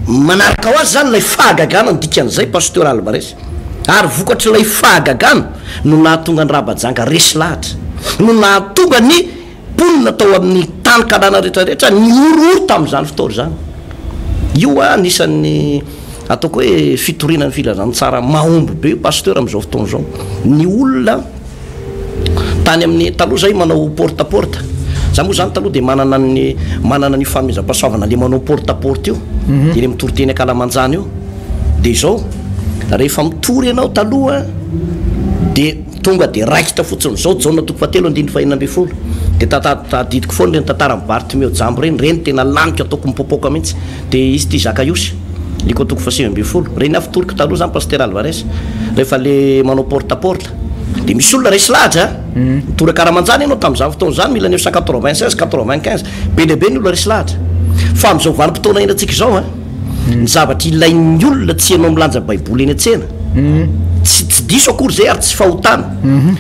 manaraka ho azy zany lay fahagagana ny dikan'izay pasteur Alvarez ary vokatra lay fahagagana no nahatonga ny Rahaba-janga resy lahatra no nahatonga ny mponina tao amin'ny tany kalana rehetrarehetra ny ororo tamin'izany fotoana zany io anisan'ny ataoko hoe fitorinan'ny filazany tsara mahomby be pasteur amin'izao fotoana zao ny olona tany amin'ny taloha zay manao porte-à-porte za moa zany taloha de manana ny famizam-pahasoavana le manao porte-à-porte io de le mitoroteny akalamanjana io de zao rehefa mitory ianao taloha de tonga de raikitra fotsiny zao jaona toko fatelo andiny fahina ambe folo de tadidiko foana reny tantara mibartymeo jambo reny tena laniko ataoko mipopoka mihitsy de izy ty zakaiosy liko toko fasivy ambe folo reny afitoriko taloha zany pasteur Alvarez rehefa le manao porte-à-porte de misy olona resy lahatra mitory karamanjany ianao tam'izany fotoana zany mila 1996 95 be lehibe ny olona resy lahatra fa am'izao vanim-potoana ina antsika zao ny zavatra ilain'ny olona tsy ianao milanja baiboly eny an-tsena tsy diso akory zay ary tsy fahotana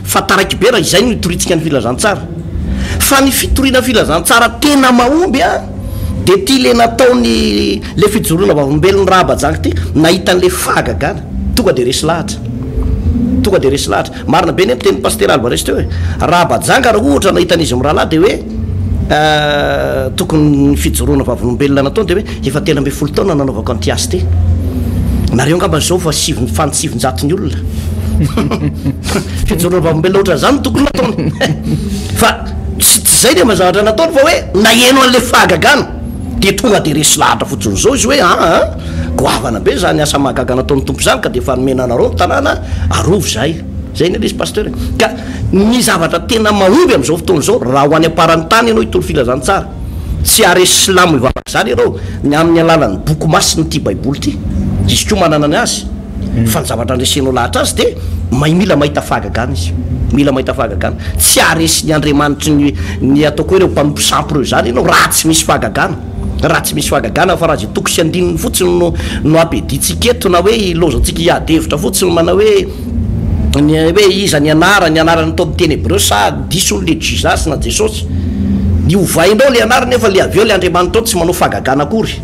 fa taraiky be raha izay no itoritsika ny filazantsara fa ny fitoriana filazantsara tena mahomby de ty le nataony le fijoroana vavolombelony raha bajangy ty nahita an'le fahagagana tonga de resy lahatra marina be ny teny pasteur Alvarez teo hoe raha bajanga raha ohatra nahitan'izy mirahalahy de hoe tokony fijoroana vavolombelona nataony de hoe efa tena ambe folo taona nanaovako antiasy ty nareo ngamba zao fa 700 ny olona fijoroana vavolombelona ohatra zany tokony nataony fa tsy zay de mazavatra nataony fa hoe naheno an'le fahagagana de tonga de resy lahatra fotsiny zao izy hoe goavana be zany asa mahagaga nataony tompo zany ka de fa nomenanareo tanàna arovo zay ny lesy pasteur ka ny zavatra tena mahomby am'izao fotoana zao raha ho any aparany tany ianao itory filazantsara tsy aresy silamo ivavaka zany ianao ny amin'ny alalan'ny boky masiny ty baiboly ty izy koa manana ny azy fa ny zavatra andresenao lahatra azy de mila mahita fahagagana izy mila mahita fahagagana tsy aresy ny andriamanitry ny ataoko hoe reo mpanompo sampy reo zany ianao raha tsy misy fahagagana fa raha zay toko sy andininy fotsiny no ampeditsika eto na hoe lozantsika iadevitra fotsiny mana hoe iza ny anarany tao miteny hebreo sa disony le jizasy na jesosy iovainao le anara nefa le aveo le andriamanitra ao tsy manao fahagagana akory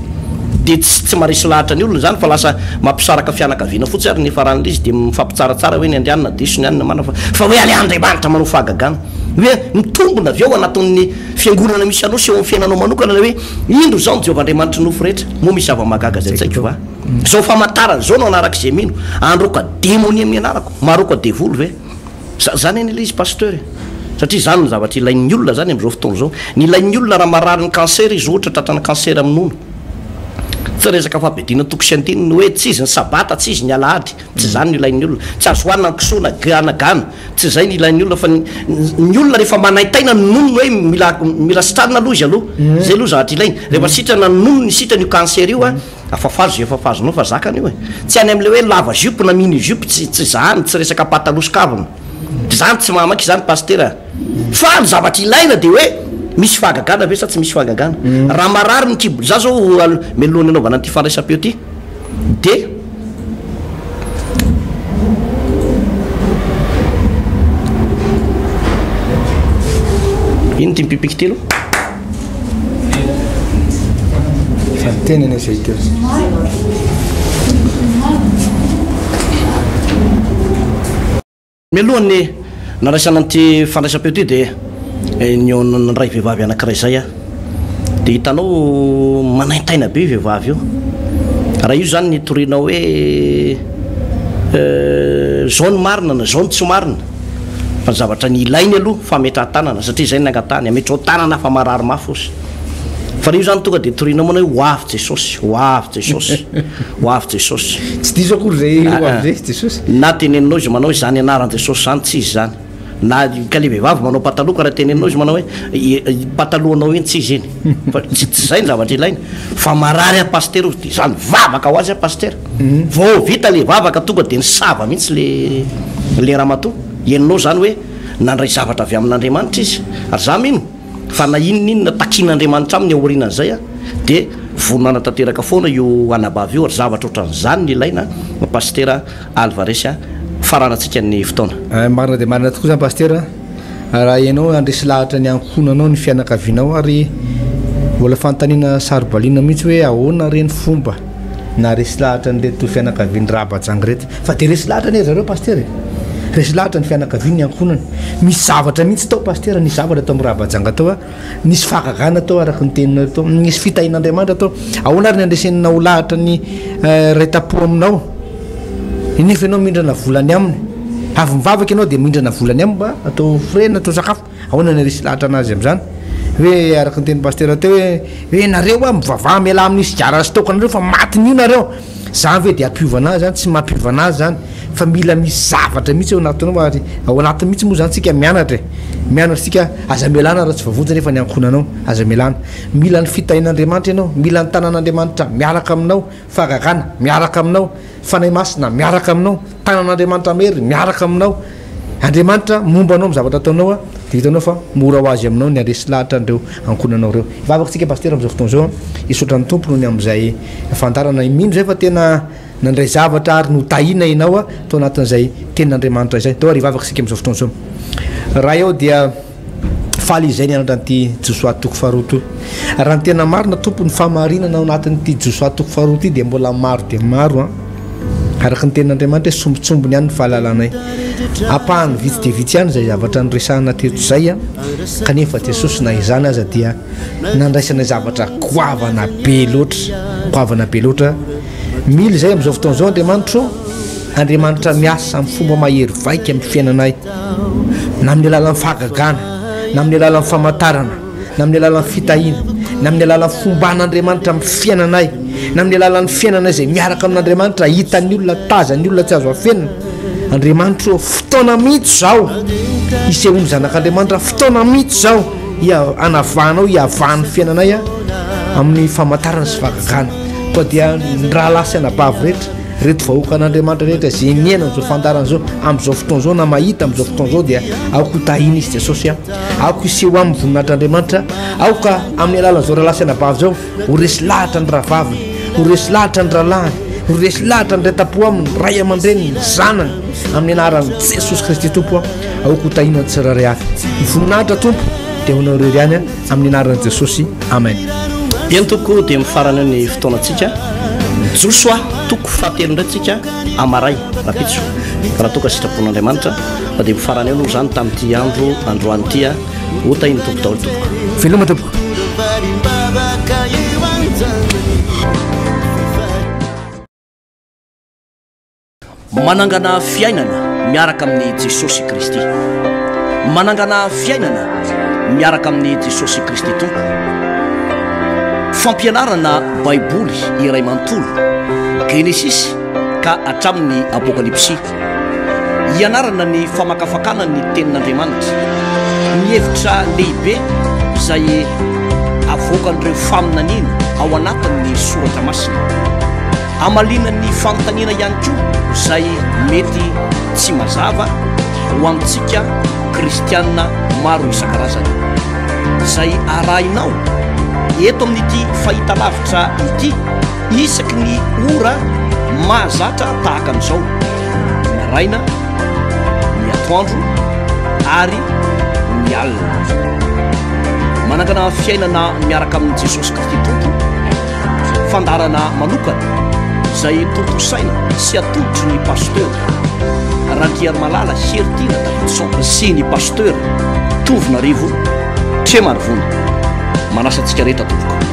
de tsy maresy lahatra ny olona zany fa lasa mampisaraka fianakaviana fotsy ary nefa ran'le izy de mifampitsaratsara hoe ny andianina diso ny anina mana fa hoe ale andriamanitra manao fahagagana hoe mitombona avy ao anaton'ny fiangonana misy anao sy eo amin'ny fiainanao manokana le hoe indro zao ny Jehovah-andriamanitra nofo rehetra moa misy ava-magaga zay tsaiko va zao famantarana zao no anarak' izay mino androka démonie amin'ny anarako maroka devolo ve zany eny le izy pasteur satria zany ny zavatra ilain'ny olona zany am'izao fotoana zao ny ilain'ny olona raha marary ny cancer izy ohatra tratrana cancer amin'ono tsy resaka fabedina toko sy antininy hoe tsy izy ny sabata tsy izy ny alahady tsy zany ny ilain'ny olona tsy azo hoanina ny kisoana ganagana tsy zay ny ilain'ny olona fa ny olona rehefa manaitaina ny nonony hoe mila sitranina aloha izy aloha zay aloha zavatra ilainy rehefa sitrana ny nonony sitrany io cancer io afafazonao fa zakany io tsy any am'le hoe lava jupe na mini jupe tsy zany tsy resaka patalosokavana zany tsy mamaiky zany pasteur fa ny zavatra ilaina de hoe misy fahagagana ve sa tsy misy fahagagana raha marary ny kibo za zao melohany anaovana an'ity fandraisam-peo ty de ino ty mipipiky telo tenany zay teo melohany naraisana an'ity fandraisam-peo ty de nyray vehivavy anakiray zay de hitanao manaintaina be vehivavy io raha io zany nitorinao hoe zao ny marina na zao ny tsy marina fa ny zavatra ny ilainy aloha fametra tanana satria zay ny angatany ametrao tanana fa marary mafosy fa io zany tonga de torinao mana hoe hoavy jesosy tsy diso akory zay hoavy zay jesosy na teneninao izy manao hoe zany anaran jesosy zany tsy izy zany na ka le vehivavy manao pataloha ka raha teneninao izy manao hoe patalohanao eny tsy izy eny fa tsy zay ny zavatra ilaina fa marary a pasteur de zany vavaka ho azy a pasteur vao vita le vavaka tonga de ny sava mihitsy le ramatoa eninao zany hoe nandray zavatra avy amin'andriamanitra izy ary za mino fa na inoninona takin'andriamanitra aminy aorinan'zay de vonana tanteraka foana io anabavy io ary zavatra ohatran'zany ny ilaina pasteur Alvarez faranantsika ny fotoana marina de marina tokoa zany pasteur raha ianao andresy lahatra ny ankonanao ny fianakavianao ary mbola fanontaniana sarobalina mihitsy hoe ahoana reny fomba na resy lahatra nyreto fianakaviany rahabajangy reto fa de resy lahatra ny zareo pasteur resy lahatra ny fianakaviany ny ankonany misy zavatra mihitsy tao pasteur nisy zavatra atao amin'ny rahabajanga atao nisy fahagagana atao araky ny tenina tao nisy fitahin'andriamanitra atao ahoana ary ny andreseninao lahatra ny retapo aminao nefa ianao mindrana volany aminy avy mivavaka ianao de mindrana volany aminy mba atao frena atao sakafo ahoana ny resy lahatra anazy am'zany hoe araka ny teny paster teo hoe nareo a mivavaha miala amin'nisy gara sy taokanareo fa matiny io nareo zany ve de ampiovana zany tsy mampiovana azy zany fa mila misy zavatra mihitsy eo anatinao ary ao anaty mihitsy moa zany tsika mianatra tsika aza mialana raha tsy vavonjy nefa ny ankonanao aza mialana mila ny fitahin'andriamanitra ianao mila ny tanàn'andriamanitra miaraka aminao fagagana miaraka aminao fanay masina miaraka aminao tanàn'andriamanitra mery miaraka aminao andriamanitra momba anao am'zavatra ataonao a de hitanao fa mora ho azy aminao ny aresy lahatra andreo ankonanao reo vavakantsika paster am'zao fotoan'zao isotran'ny tompo noho ny am'izay fantarana imino zay fa tena nandray zavatra ary no tahina ianao a tao anatin'izay tenin'andriamanitra izay tao ary vavakantsika am'zao fotoan'zao raha eo dia faly izay ny anatra n'ity josoa toko faharoto raha ny tena marina tompo ny famarinana ao anatin'ity josoa toko faharoto ity de mbola maro de maro a araka ny tenin'andriamanitra hoe sombotsombony ihany ny fahalalanay apahany vitsy de vitsy ihany zay zavatra nyresahana teto zay a kanefa jesosy na izany aza dia nandraisana zavatra goavana be loatra mily zay am'izao fotoana zao andriamanitra miasa amin'ny fomba mahery vaika amin'ny fiainanay na amin'ny alalan'ny fahagagana na amin'ny alalan'ny famantarana na amin'ny alalan'ny fitahina na amin'ny alalan'ny fomban'andriamanitra amin'ny fiainanay na amin'ny alalan'ny fiainanay zay miaraka amin'andriamanitra hitan'ny olona tazany olona tsy azo afenina andriamanitra fotoana mihitsy zao isehoany zanak'andriamanitra fotoana mihitsy zao anavahanao hiavahan'ny fiainanay a amin'ny famantarana sy fahagagana koa dia raha lasy anabavy reto vahoaka an'andriamanitra rehetra zay miaina am'izao fantarana zao am'izao fotoana zao na mahita am'izao fotoana zao dia aoko tahina izy jesosy a aoko iseho amin'ny voninahitr'andriamanitra aoka amin'ny alalan'izao raha lasy anabavy zao ho resy lahatra ny rahavaviny ho resy lahatra ny rahalahy ho resy lahatra ny retapo aminy ray aman-dreny ny zanany amin'ny anaran'i jesosy kristy tompo a aoko tahina ny tsiraray afy ny voninahitra tompo de honao rery ihany a amin'ny anaran'i jesosy amen eny toko de mifarana ny fotoanantsika josoa toko fahatelo ndraytsika amaray rapitso raha toka sitrapon'andriamanitra fa de mifarana eo noho zany tamin'ity androany tya hotahiny tompo daholo tompoka veloma tompoka manangana fiainana miaraka amin'ny jesosy kristy manangana fiainana miaraka amin'ny jesosy kristy tompo fampianarana baiboly iray manontolo genesisy ka hatramin'ny apokalypsia hianarana ny famakafakana ny tenin'andriamanitra ny hevitra lehibe izay avoakan'ireo faminaniana ao anatin'ny soratra masina amalinan'ny fanontaniana ihany koa izay mety tsy mazava ho amintsika kristianina maro isan-karazany izay arahinao eto amin'ity fahita lavitra ity isaky ny ora mahazatra tahaka an'izao ny raina ny atoandro ary ny alina manangana fiainana miaraka amin'i jesosy kristy tompo fandarana manokana izay tontosaina sy atodotry ny pasteur randiary malala heritina davidson sy ny pasteur tovina rivo tre marivona manasantsika rehetra tompoka